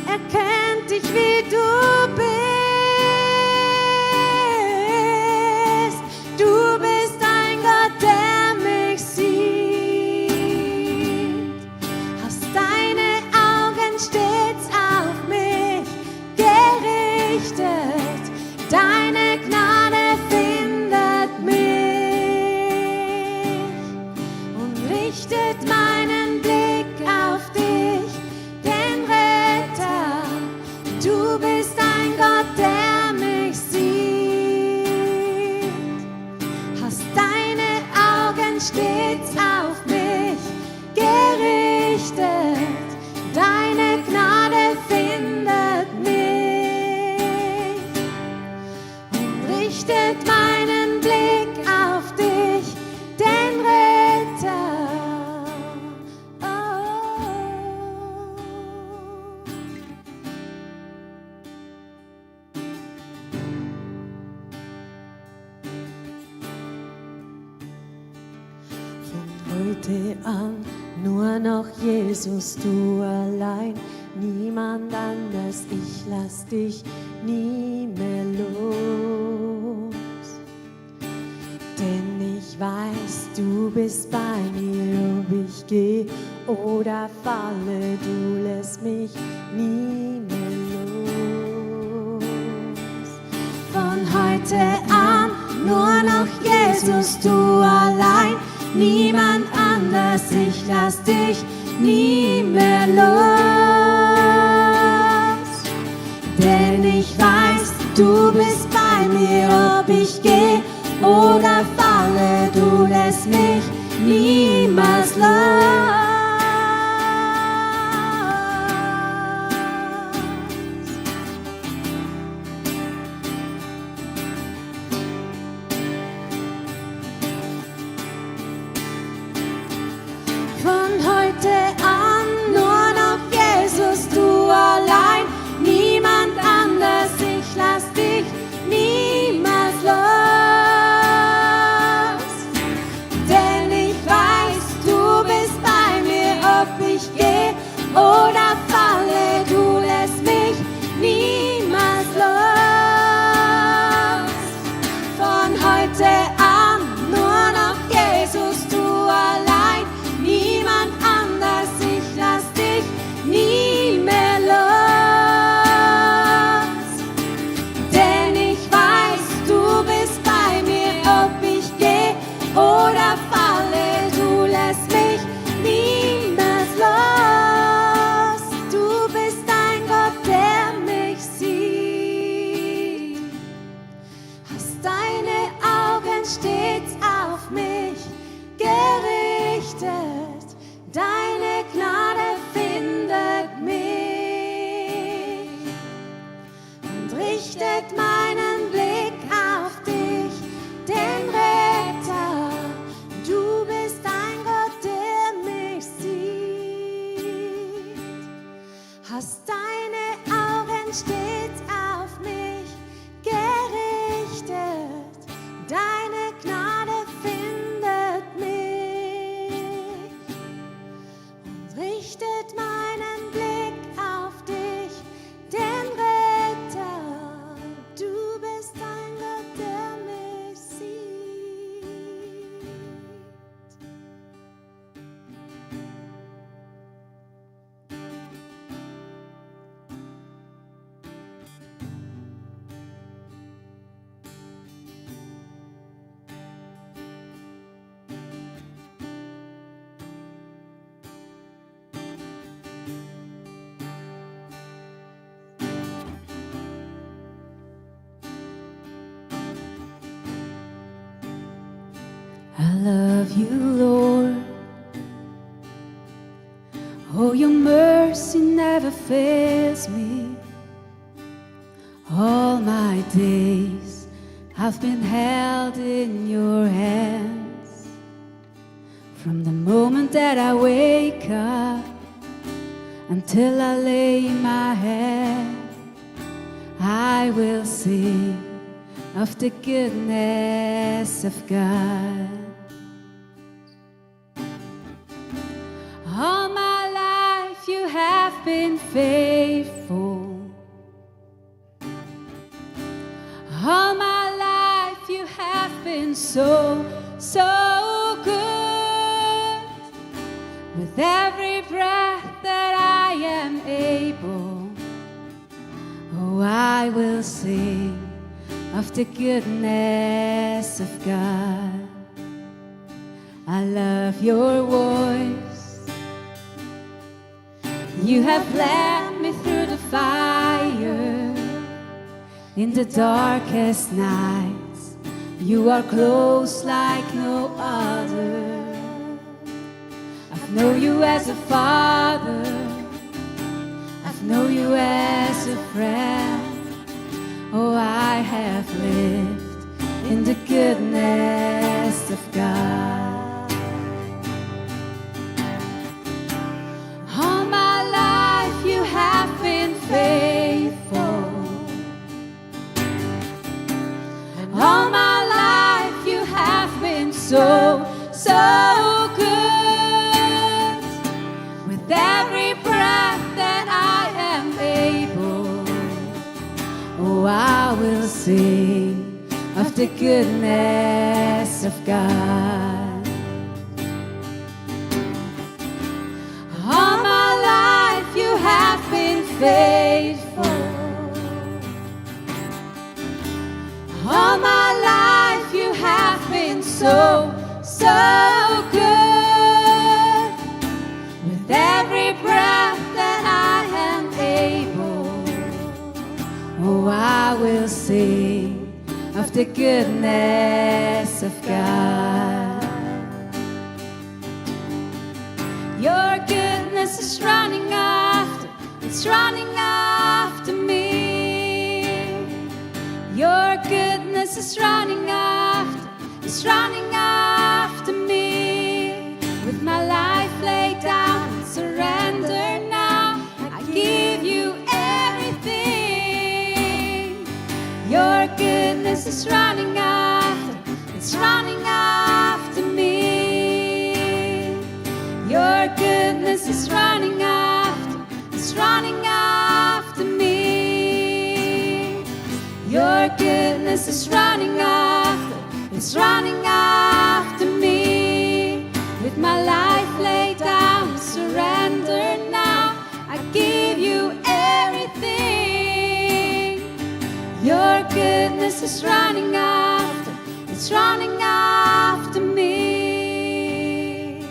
erkennt dich, wie du bist. richtet meinen Blick auf dich, den Retter. Heute an, nur noch Jesus, du allein, niemand anders, ich lass dich nie mehr los. Denn ich weiß, du bist bei mir, ob ich gehe oder falle, du lässt mich nie mehr los. Von heute an, nur noch Jesus, du allein, niemand anders, ich lass dich nie mehr los. Denn ich weiß, du bist bei mir, ob ich gehe oder falle, du lässt mich niemals los. Von heute an nur noch Jesus, du allein, niemand anders, ich lass dich niemals los. Denn ich weiß, du bist bei mir, ob ich gehe oder falle, du lässt mich niemals los. Von heute an nur noch Jesus, du allein, niemand anders, ich lass dich nie mehr los. Denn ich weiß, du bist bei mir, ob ich gehe oder falle, du lässt mich niemals los. Du bist ein Gott, der mich sieht, hast deine Augen stets auf mich gerichtet. Deine Gnade findet mich und richtet meinen Blick auf dich, den Retter. Du bist ein Gott, der mich sieht, hast deine Augen stets auf mich gerichtet. Deine Gnade findet mich und richtet meinen Blick auf dich, den Retter. Du bist ein Gott, der mich sieht. I love you, Lord. Oh, your mercy never fails me. All my days I've been held in your hands. From the moment that I wake up until I lay my head, I will sing of the goodness of God. All my life you have been faithful. All my life you have been so, so good. With every breath that I am able, oh, I will sing of the goodness of God. I love your voice. You have led me through the fire. In the darkest nights, you are close like no other. I've known you as a father. I've known you as a friend. Oh, I have lived in the goodness of God. All my life you have been faithful. And all my life you have been so, so good. With every breath that I am able, oh, I will sing of the goodness of God. All my life you have been faithful. All my life you have been so, so good. With every breath that I am able, oh, I will sing of the goodness of God. Your goodness is running after, it's running after me. Your goodness is running after, it's running after me. With my life laid down, I surrender now. I give you everything. Your goodness is running after, it's running after me. Your goodness is running after, it's running after me. Your goodness is running after, it's running after me. With my life laid down, surrender now. I give you everything. Your goodness is running after, it's running after me.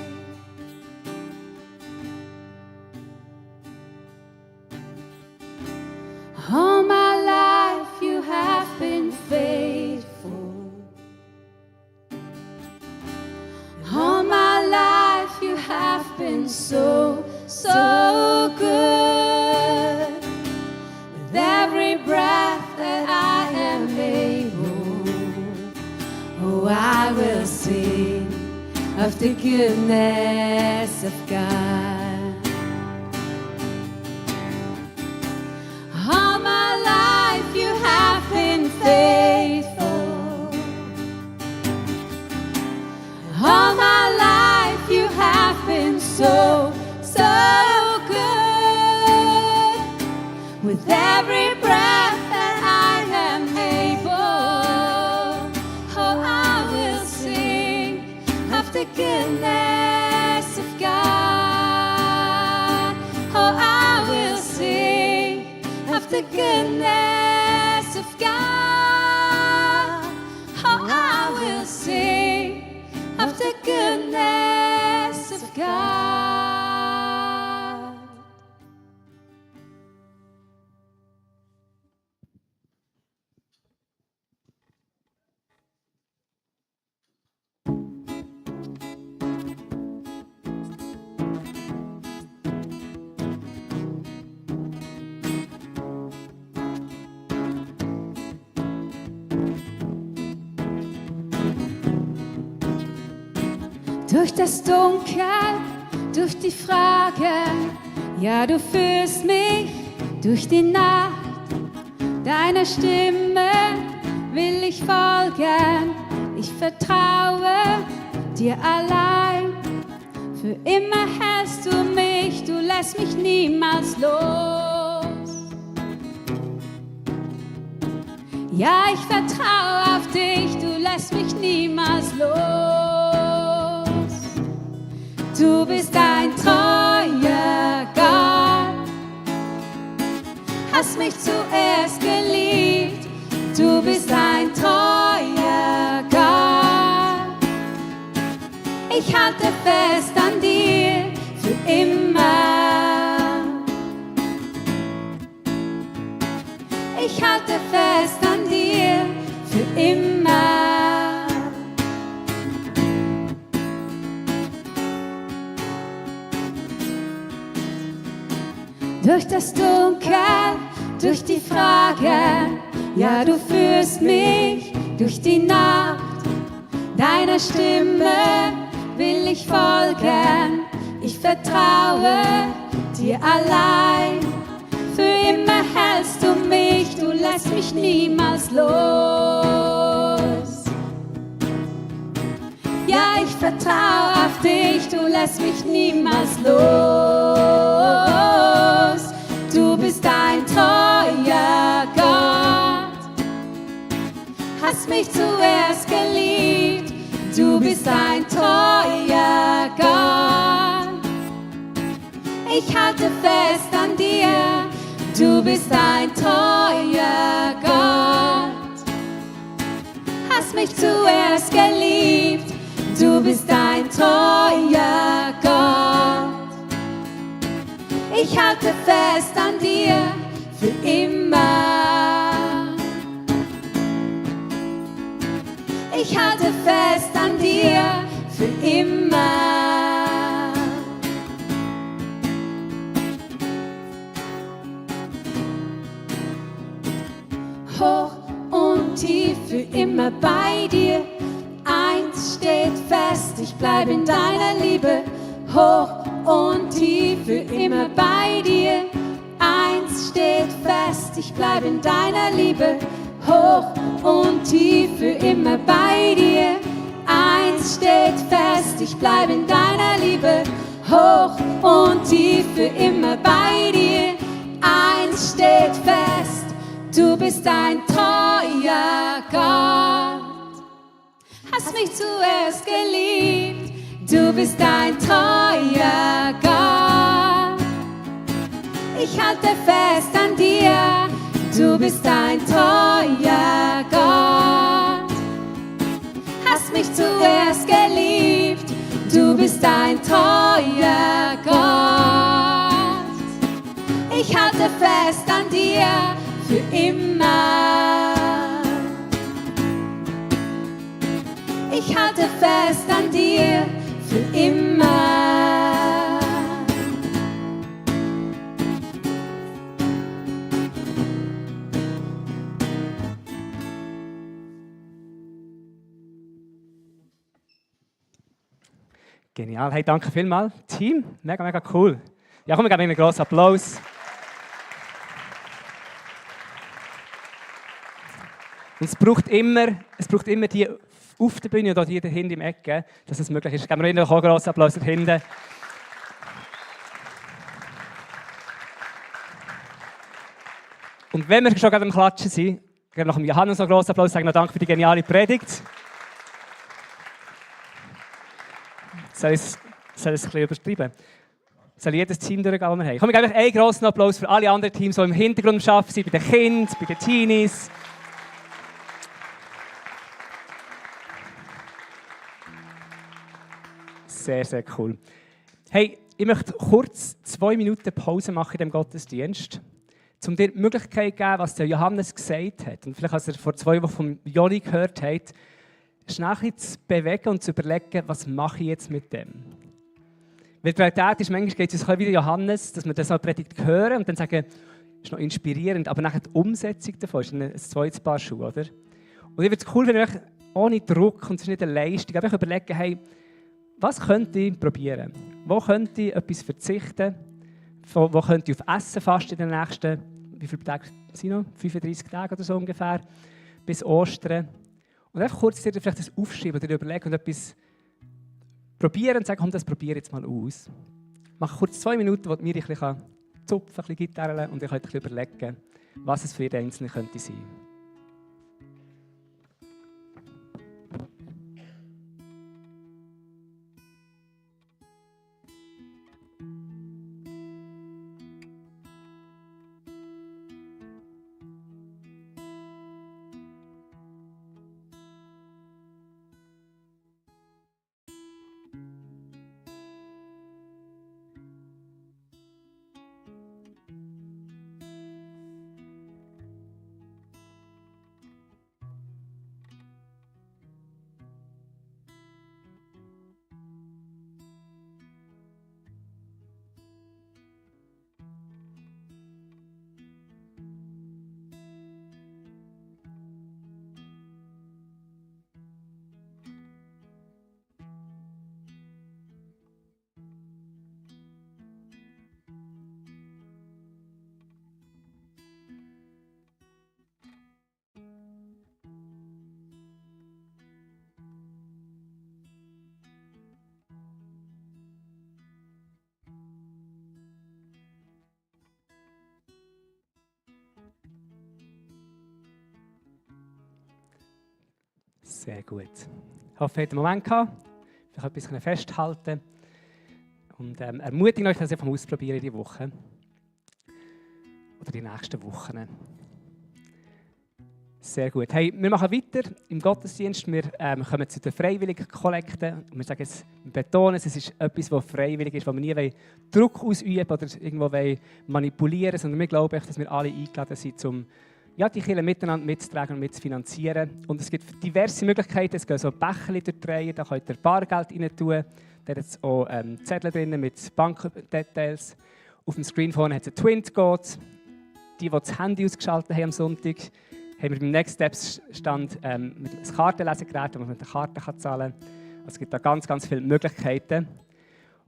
All my life you have been faithful. All my life you have been so, so good. With every breath that I am able, oh, I will sing of the goodness of God. All my life you have been faithful. All my life you have been so, so good. With every breath that I am able, oh, I will sing of the goodness of God. Oh, I will sing of the goodness of God. Oh, I will sing of the goodness of God. Durch das Dunkel, durch die Fragen, ja, du führst mich durch die Nacht. Deiner Stimme will ich folgen, ich vertraue dir allein. Für immer hältst du mich, du lässt mich niemals los. Ja, ich vertraue auf dich, du lässt mich niemals los. Du bist ein treuer Gott, hast mich zuerst geliebt. Du bist ein treuer Gott, ich halte fest an dir für immer. Ich halte fest an dir für immer. Durch das Dunkel, durch die Fragen, ja, du führst mich durch die Nacht. Deiner Stimme will ich folgen. Ich vertraue dir allein. Für immer hältst du mich, du lässt mich niemals los. Ja, ich vertraue auf dich, du lässt mich niemals los. Du bist ein treuer Gott, hast mich zuerst geliebt. Du bist ein treuer Gott, ich halte fest an dir. Du bist ein treuer Gott, hast mich zuerst geliebt. Du bist ein treuer Gott, ich halte fest an dir für immer. Ich halte fest an dir für immer. Hoch und tief für immer bei dir. Eins steht fest, ich bleibe in deiner Liebe. Hoch und tief für immer bei dir. Eins steht fest, ich bleibe in deiner Liebe. Hoch und tief für immer bei dir. Eins steht fest, ich bleibe in deiner Liebe. Hoch und tief für immer bei dir. Eins steht fest, du bist ein treuer Gott, hast mich zuerst geliebt. Du bist ein treuer Gott, ich halte fest an dir. Du bist ein treuer Gott, hast mich zuerst geliebt. Du bist ein treuer Gott, ich halte fest an dir für immer. Ich halte fest an dir für immer. Genial. Hey, danke vielmals. Team, mega, mega cool. Ja, komm, wir geben Ihnen einen grossen Applaus. Und es braucht immer die auf der Bühne oder die da hinten im Ecke, dass es möglich ist. Geben wir Ihnen auch einen grossen Applaus da hinten. Und wenn wir schon gerade am Klatschen sind, gerne noch dem Johannes einen grossen Applaus, sagen noch Danke für die geniale Predigt. Soll ich es ein bisschen übertreiben? Soll jedes Team durchgehen, das wir haben? Komm, wir geben einen grossen Applaus für alle anderen Teams, die im Hintergrund arbeiten, bei den Kindern, bei den Teenies. Sehr, sehr cool. Hey, ich möchte kurz 2 Minuten Pause machen in diesem Gottesdienst, um dir die Möglichkeit zu geben, was der Johannes gesagt hat. Und vielleicht, als er vor 2 Wochen von Joni gehört hat, schnell ein bisschen zu bewegen und zu überlegen, was mache ich jetzt mit dem? Weil die Realität ist, manchmal geht es uns wie Johannes, dass wir das noch Predigt hören und dann sagen, das ist noch inspirierend, aber nachher die Umsetzung davon ist ein zweites Paar Schuhe, oder? Und ich würde es cool, wenn ich ohne Druck und es ist nicht eine Leistung, einfach überlegen, hey, was könnte ich probieren? Wo könnte ich etwas verzichten? Wo könnte ich auf Essen fasten in den nächsten, wie viele Tage sind noch? 35 Tage oder so ungefähr, bis Ostern. Und einfach kurz dir vielleicht das aufschreiben oder dir überlegen und etwas probieren und sagen, komm, das probiere ich jetzt mal aus. Mach kurz 2 Minuten, wo mir ein bisschen zupfen, ein bisschen Gitarre und ich kann ein bisschen überlegen, was es für jeden Einzelnen könnte sein. Sehr gut. Ich hoffe, ihr habt einen Moment gehabt, vielleicht ein bisschen festhalten und ermutige euch, das einfach mal ausprobieren diese Woche oder die nächsten Wochen. Sehr gut. Hey, wir machen weiter im Gottesdienst. Wir kommen zu den freiwilligen Kollekten. Wir sagen es, wir betonen es ist etwas, das freiwillig ist, wo wir nie Druck ausüben oder irgendwo manipulieren wollen, sondern wir glauben, dass wir alle eingeladen sind, um die Kirche miteinander mitzutragen und mitzufinanzieren. Und es gibt diverse Möglichkeiten. Es gehen so Becher durchdrehen, da könnt ihr Bargeld rein tun. Da hat es auch Zettel drin mit Bankdetails. Auf dem Screen vorne hat es einen Twin-Code. Die das Handy ausgeschaltet haben am Sonntag, haben wir beim Next Steps Stand mit einem Kartenlesegerät, wo man mit der Karte zahlen kann. Also es gibt da ganz, ganz viele Möglichkeiten.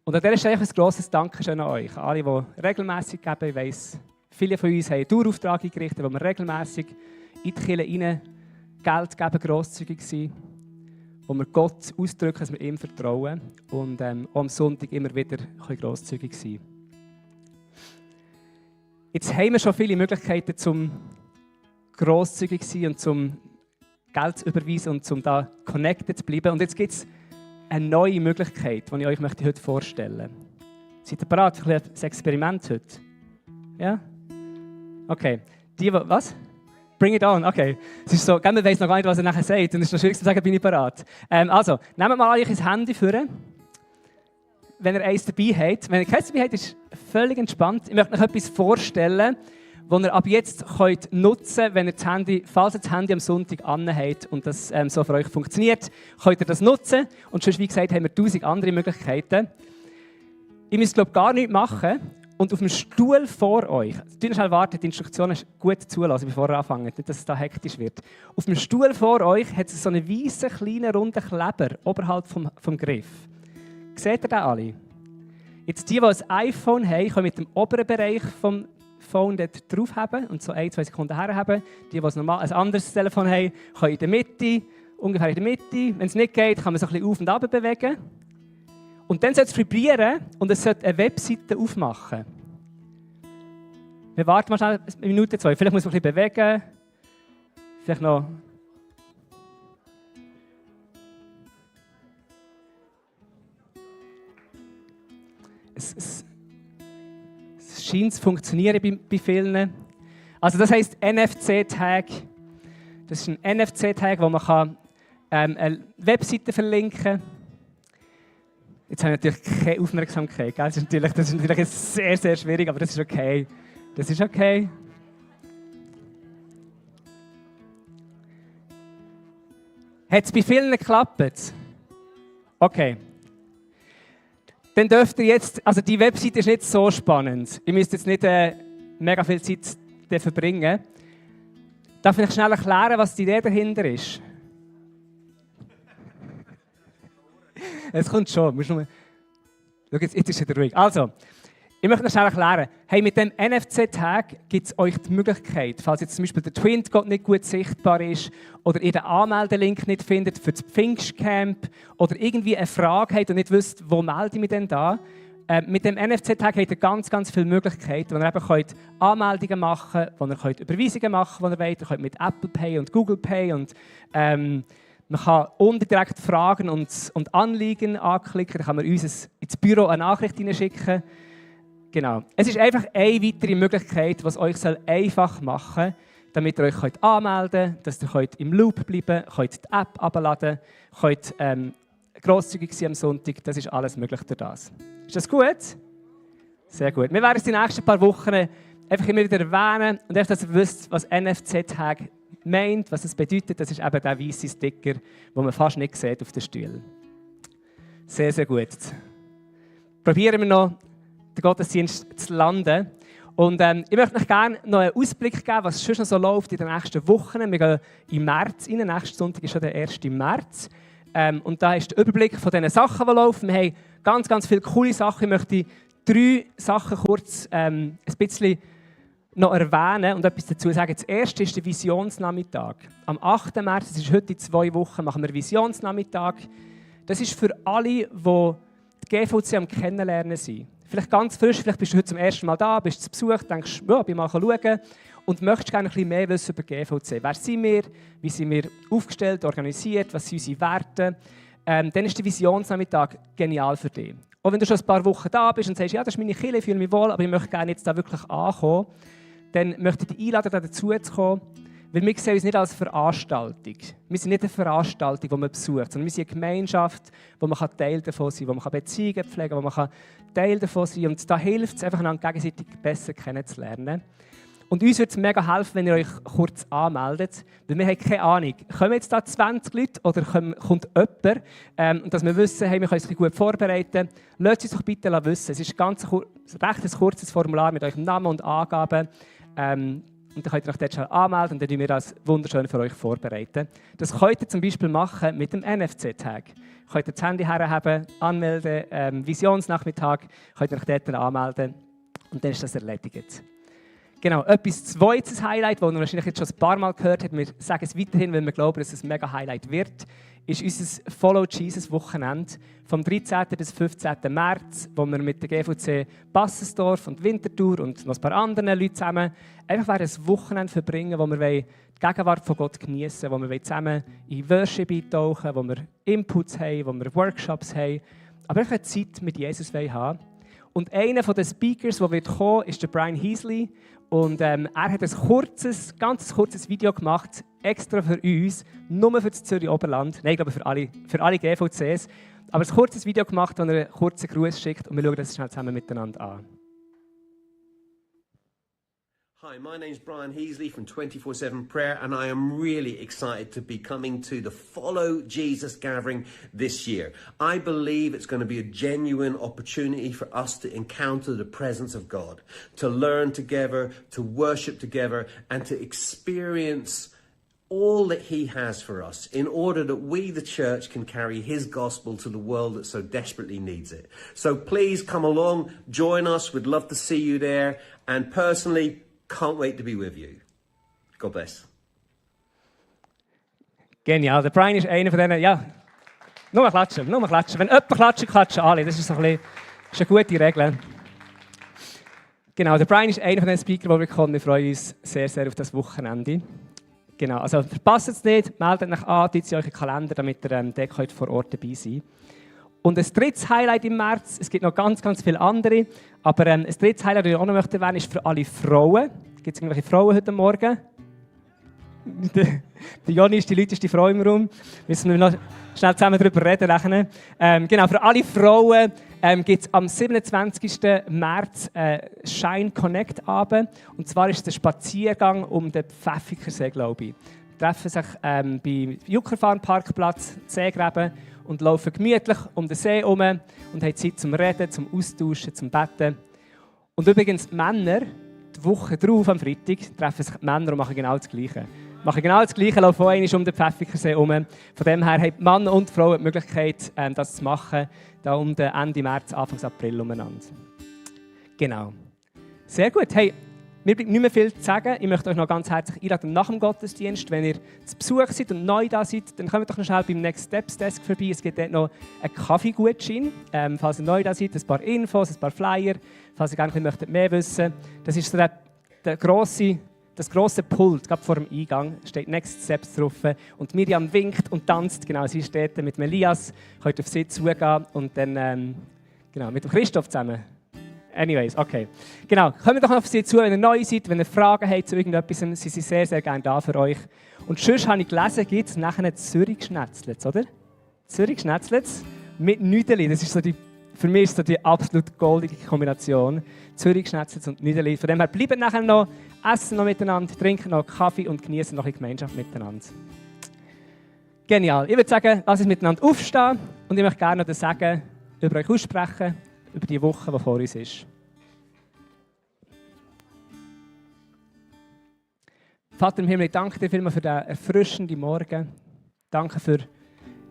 Und an dieser Stelle ein grosses Dankeschön an euch, an alle, die regelmässig geben. Ich weiss, viele von uns haben einen Dauerauftrag eingerichtet, wo wir regelmässig in die Kirche rein Geld geben, grosszügig sind, wo wir Gott ausdrücken, dass wir ihm vertrauen und auch am Sonntag immer wieder grosszügig sein können. Jetzt haben wir schon viele Möglichkeiten, zum grosszügig zu sein und zum Geld zu überweisen und zum da connected zu bleiben. Und jetzt gibt es eine neue Möglichkeit, die ich euch heute vorstellen möchte. Seid ihr bereit für ein Experiment heute? Ja? Okay. Was? Bring it on. Okay. Es ist so, man weiss noch gar nicht, was er nachher sagt. Und es ist noch schwierig zu sagen, bin ich bereit. Also, nehmt mal euch ein Handy vor. Wenn ihr eins dabei habt. Wenn ihr keins dabei habt, ist völlig entspannt. Ich möchte euch etwas vorstellen, das ihr ab jetzt nutzen könnt, wenn ihr das Handy, falls ihr das Handy am Sonntag anhabt und das so für euch funktioniert, könnt ihr das nutzen. Und sonst, wie gesagt, haben wir 1000 andere Möglichkeiten. Ihr müsst, glaube ich, gar nichts machen. Und auf dem Stuhl vor euch, schnell warten, die Instruktionen gut zulassen, bevor ihr anfangt, nicht, dass es da hektisch wird. Auf dem Stuhl vor euch hat es so einen weißen, kleinen, runden Kleber oberhalb vom Griff. Seht ihr den alle? Jetzt die ein iPhone haben, können mit dem oberen Bereich vom Phone dort drauf haben und so 1-2 Sekunden herhaben. Die ein anderes Telefon haben, können in der Mitte, ungefähr in der Mitte. Wenn es nicht geht, kann man so ein bisschen auf und ab bewegen. Und dann sollte es vibrieren und es sollte eine Webseite aufmachen. Wir warten mal schnell eine Minute, 2. Vielleicht muss man ein bisschen bewegen. Vielleicht noch. Es scheint zu funktionieren bei vielen. Also das heisst NFC-Tag. Das ist ein NFC-Tag, wo man eine Webseite verlinken kann. Jetzt habe ich natürlich keine Aufmerksamkeit. Das ist natürlich sehr, sehr schwierig, aber das ist okay. Das ist okay. Hat es bei vielen geklappt? Okay. Dann dürft ihr jetzt, also die Webseite ist nicht so spannend. Ihr müsst jetzt nicht mega viel Zeit verbringen. Darf ich schnell erklären, was die Idee dahinter ist? Es kommt schon. Schau, jetzt ist es wieder ruhig. Also, ich möchte noch schnell erklären. Hey, mit dem NFC-Tag gibt es euch die Möglichkeit, falls jetzt zum Beispiel der Twin-Code nicht gut sichtbar ist oder ihr den Anmeldelink nicht findet für das Pfingstcamp oder irgendwie eine Frage habt und nicht wisst, wo melde ich mich denn da, mit dem NFC-Tag habt ihr ganz, ganz viele Möglichkeiten, wo ihr eben könnt Anmeldungen machen könnt, wo ihr könnt Überweisungen machen könnt, wo ihr wollt. Ihr könnt mit Apple Pay und Google Pay und man kann unten direkt Fragen und Anliegen anklicken. Dann kann man uns ins Büro eine Nachricht hineinschicken. Genau. Es ist einfach eine weitere Möglichkeit, was euch einfach machen soll, damit ihr euch anmelden könnt, dass ihr im Loop bleiben könnt, die App herunterladen könnt, grosszügig sein am Sonntag. Das ist alles möglich durch das. Ist das gut? Sehr gut. Wir werden es die nächsten paar Wochen einfach immer wieder erwähnen und einfach, dass ihr wisst, was NFC-Tag meint, was es bedeutet. Das ist eben der weiße Sticker, den man fast nicht sieht auf den Stühlen. Sehr, sehr gut. Probieren wir noch, den Gottesdienst zu landen. Und ich möchte euch gerne noch einen Ausblick geben, was schon so läuft in den nächsten Wochen. Wir gehen im März rein. Nächsten Sonntag ist schon der 1. März. Und da ist der Überblick von den Sachen, die laufen. Wir haben ganz, ganz viele coole Sachen. Ich möchte 3 Sachen kurz ein bisschen noch erwähnen und etwas dazu sagen. Das erste ist der Visionsnachmittag. Am 8. März, das ist heute in 2 Wochen, machen wir Visionsnachmittag. Das ist für alle, die die GVC am Kennenlernen sind. Vielleicht ganz frisch, vielleicht bist du heute zum ersten Mal da, bist zu Besuch, denkst, ja, ich mal schauen. und möchtest gerne ein bisschen mehr wissen über GVC. Wer sind wir? Wie sind wir aufgestellt, organisiert? Was sind unsere Werte? Dann ist der Visionsnachmittag genial für dich. Auch wenn du schon ein paar Wochen da bist und sagst, ja, das ist meine Kirche, ich fühle mich wohl, aber ich möchte gerne jetzt da wirklich ankommen, dann möchte ich dich einladen, dazu zu kommen, weil wir sehen uns nicht als Veranstaltung. Wir sind nicht eine Veranstaltung, die man besucht, sondern wir sind eine Gemeinschaft, wo man Teil davon sein kann, wo man Beziehungen pflegen kann, wo man Teil davon sein kann. Und da hilft es einfach, einander gegenseitig besser kennenzulernen. Und uns würde es mega helfen, wenn ihr euch kurz anmeldet, weil wir haben keine Ahnung, kommen jetzt da 20 Leute oder kommt jemand? Und dass wir wissen, hey, wir können uns gut vorbereiten. Lasst uns doch bitte wissen. Es ist ein recht kurzes Formular mit eurem Namen und Angaben. Und dann könnt ihr euch dort schon anmelden und dann tun wir das wunderschön für euch vorbereiten. Das könnt ihr zum Beispiel machen mit dem NFC-Tag. Könnt ihr das Handy herhaben, anmelden, Visionsnachmittag, könnt ihr euch dort anmelden und dann ist das erledigt. Genau, etwas zweites Highlight, das ihr wahrscheinlich jetzt schon ein paar Mal gehört habt, wir sagen es weiterhin, weil wir glauben, dass es ein mega Highlight wird, ist unser Follow Jesus Wochenende vom 13. bis 15. März, wo wir mit der GVC Bassensdorf und Winterthur und noch ein paar anderen Leuten zusammen einfach ein Wochenende verbringen, wo wir die Gegenwart von Gott genießen, wo wir zusammen in Worship eintauchen, wo wir Inputs haben, wo wir Workshops haben, aber einfach eine Zeit mit Jesus haben. Und einer der Speakers, der kommen wird, ist der Brian Heasley. Und er hat ein ganz kurzes Video gemacht, extra für uns, nur für das Zürich Oberland. Nein, ich glaube für alle GVCs. Aber ein kurzes Video gemacht, wo er einen kurzen Gruß schickt. Und wir schauen das schnell zusammen miteinander an. Hi, my name's Brian Heasley from 24/7 Prayer, and I am really excited to be coming to the Follow Jesus gathering this year. I believe it's going to be a genuine opportunity for us to encounter the presence of God, to learn together, to worship together, and to experience all that He has for us in order that we, the church, can carry His gospel to the world that so desperately needs it. So please come along, join us. We'd love to see you there. And personally, can't wait to be with you. God bless. Genial. Der Brian ist einer von denen, ja, nur klatschen. Wenn jemand klatscht, klatschen alle. Das ist, ist eine gute Regel. Genau, der Brian ist einer von den Speakern, die wir kommen. Wir freuen uns sehr, sehr auf das Wochenende. Genau, also verpasst es nicht, meldet euch an, tut euch einen Kalender, damit ihr dort vor Ort dabei seid. Und ein drittes Highlight im März, es gibt noch ganz, ganz viele andere, aber ein drittes Highlight, das ich auch noch möchte erwähnen, ist für alle Frauen. Gibt es irgendwelche Frauen heute Morgen? Die Joni ist die lauteste Frau im Raum. Müssen wir noch schnell zusammen darüber reden. Genau, für alle Frauen gibt es am 27. März Shine Connect Abend. Und zwar ist es der Spaziergang um den Pfäffikersee, glaube ich. Treffen sich beim Juckerfarm Parkplatz, Seegräben und laufen gemütlich um den See herum und haben Zeit zum Reden, zum Austauschen, zum Betten. Und übrigens, die Männer, die Woche drauf, am Freitag, treffen sich die Männer und machen genau das Gleiche. Laufen auch einmal um den Pfäffikersee herum. Von dem her haben Männer und Frauen die Möglichkeit, das zu machen, da um den Ende März, Anfang April umeinander. Genau. Sehr gut. Hey, mir bleibt nicht mehr viel zu sagen. Ich möchte euch noch ganz herzlich einladen nach dem Gottesdienst. Wenn ihr zu Besuch seid und neu da seid, dann kommt doch noch schnell beim Next Steps Desk vorbei. Es gibt dort noch einen Kaffeegutschein. Falls ihr neu da seid, ein paar Infos, ein paar Flyer. Falls ihr gerne mehr wissen möchtet. Das ist so das grosse Pult, gerade vor dem Eingang, steht Next Steps drauf. Und Miriam winkt und tanzt. Genau, sie steht mit Elias. Könnt auf sie zugehen und dann genau, mit dem Christoph zusammen. Anyways, okay. Genau, kommt doch auf sie zu, wenn ihr neu seid, wenn ihr Fragen habt zu irgendetwas, sind sie sehr, sehr gerne da für euch. Und sonst habe ich gelesen, gibt es nachher Zürich-Schnetzlitz, oder? Zürich-Schnetzlitz mit Nüdeli. Das ist so für mich ist das die absolut goldige Kombination. Zürich-Schnetzlitz und Nüdeli. Von dem her bleibt nachher noch, essen noch miteinander, trinken noch Kaffee und genießen noch in Gemeinschaft miteinander. Genial. Ich würde sagen, lasst uns miteinander aufstehen und ich möchte gerne noch das Sagen über euch aussprechen. Über die Woche, die vor uns ist. Vater im Himmel, ich danke dir vielmals für den erfrischenden Morgen. Danke für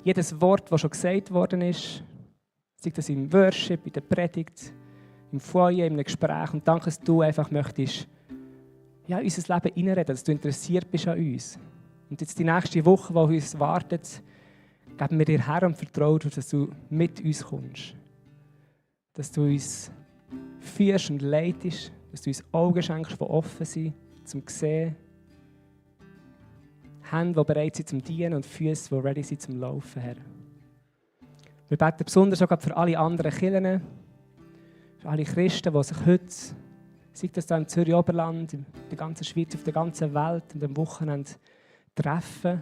jedes Wort, das schon gesagt worden ist. Sei das im Worship, in der Predigt, im Foyer, in einem Gespräch. Und danke, dass du einfach möchtest, ja, in unser Leben hineinreden, dass du interessiert bist an uns. Und jetzt die nächste Woche, die uns wartet, geben wir dir her und vertrauen, dass du mit uns kommst. Dass du uns führst und leitest, dass du uns Augen schenkst, die offen sind, zum Sehen. Hände, die bereit sind zum Dienen und Füße, die ready sind zum Laufen, Herr. Wir beten besonders auch für alle anderen Kirchen, für alle Christen, die sich heute, sei das hier im Zürich-Oberland, in der ganzen Schweiz, auf der ganzen Welt, an dem Wochenende treffen,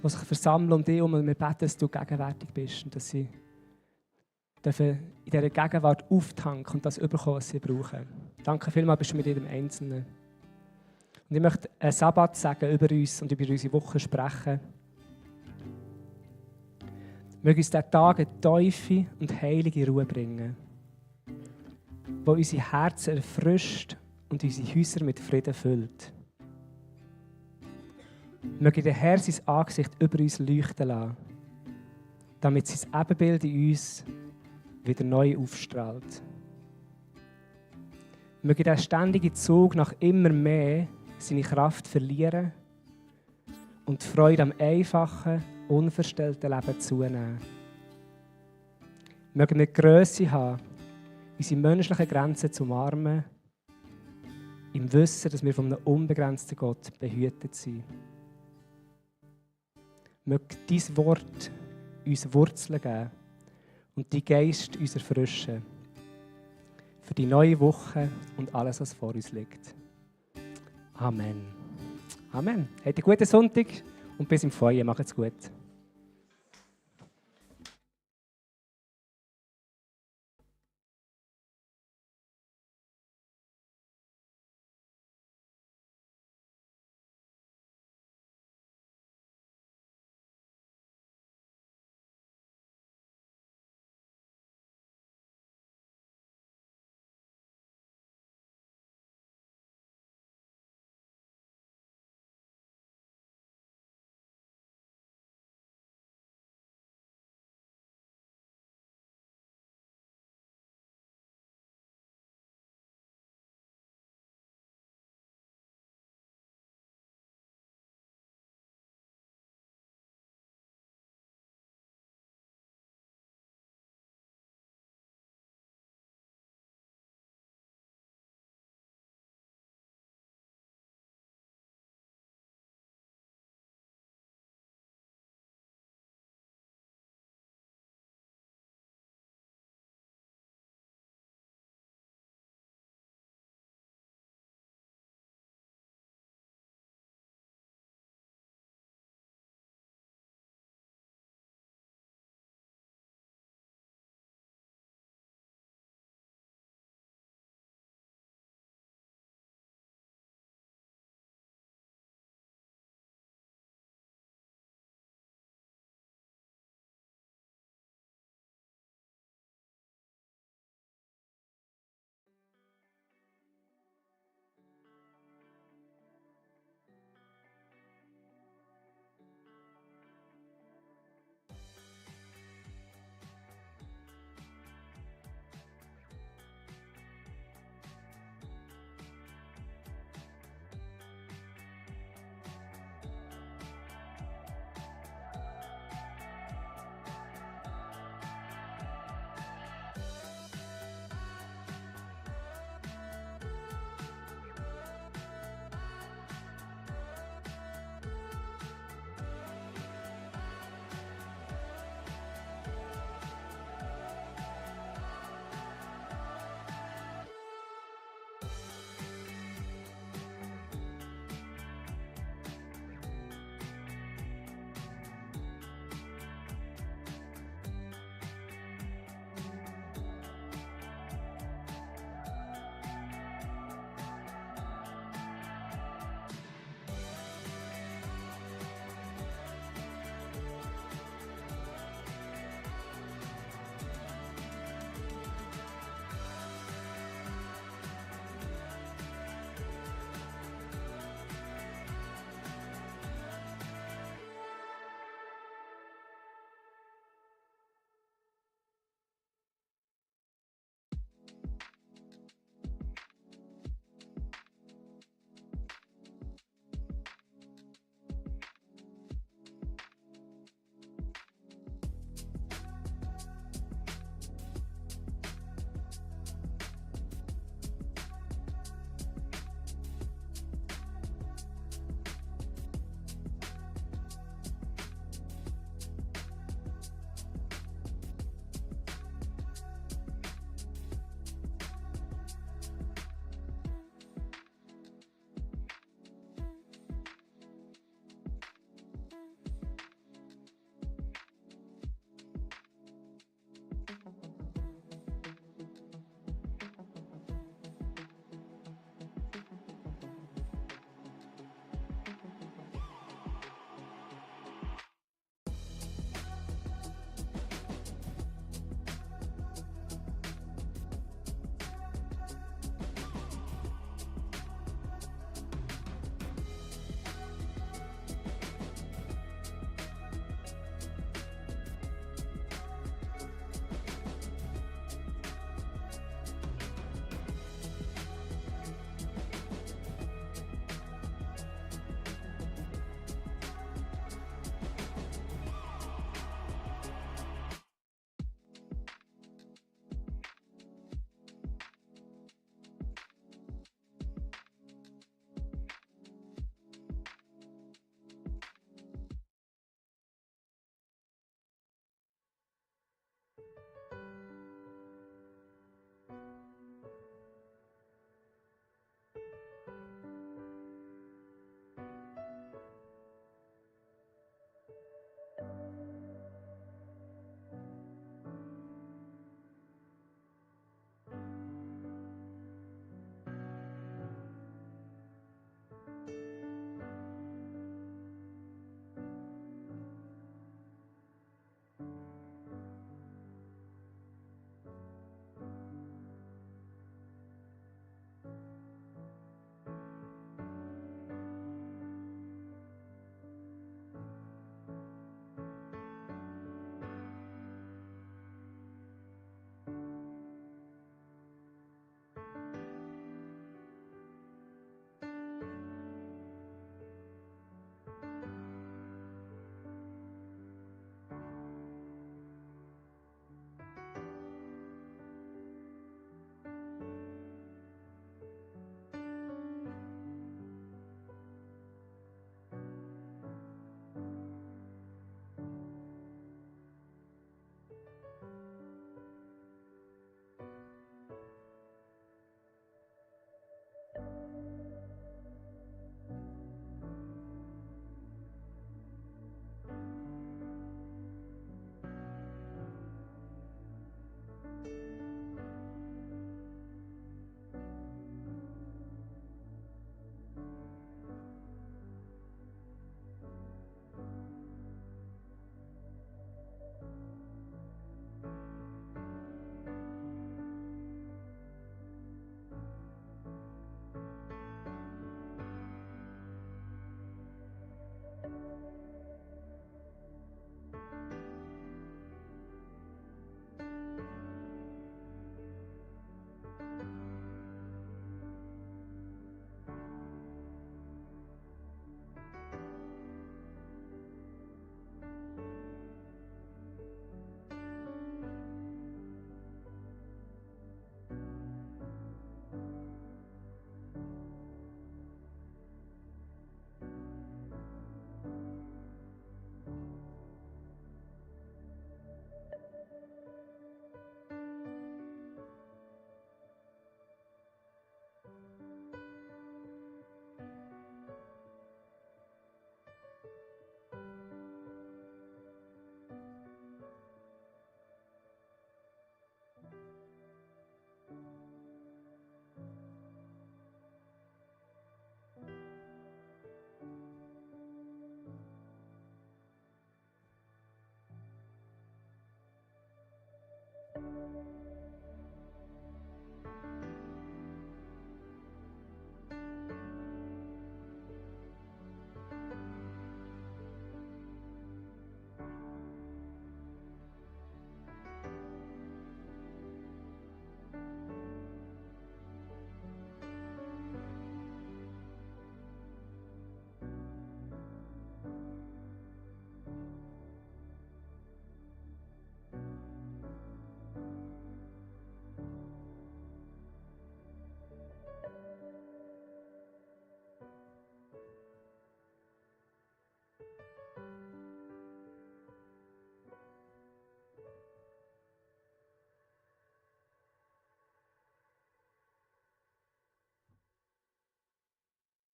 die sich versammeln um dich herum und wir beten, dass du gegenwärtig bist und dass sie dürfen in dieser Gegenwart auftanken und das bekommen, was sie brauchen. Danke vielmals, bist du mit jedem Einzelnen. Und ich möchte einen Sabbat sagen über uns und über unsere Woche sprechen. Möge uns dieser Tag eine tiefe und heilige Ruhe bringen, die unsere Herzen erfrischt und unsere Häuser mit Frieden füllt. Möge der Herr sein Angesicht über uns leuchten lassen, damit sein Ebenbild in uns wieder neu aufstrahlt. Möge der ständige Zug nach immer mehr seine Kraft verlieren und die Freude am einfachen, unverstellten Leben zunehmen. Mögen wir die Grösse haben, unsere menschlichen Grenzen zu umarmen, im Wissen, dass wir von einem unbegrenzten Gott behütet sind. Möge dein Wort uns Wurzeln geben und dein Geist uns erfrischen für die neue Woche und alles, was vor uns liegt. Amen. Amen. Habt einen guten Sonntag und bis im Feuer. Macht's gut.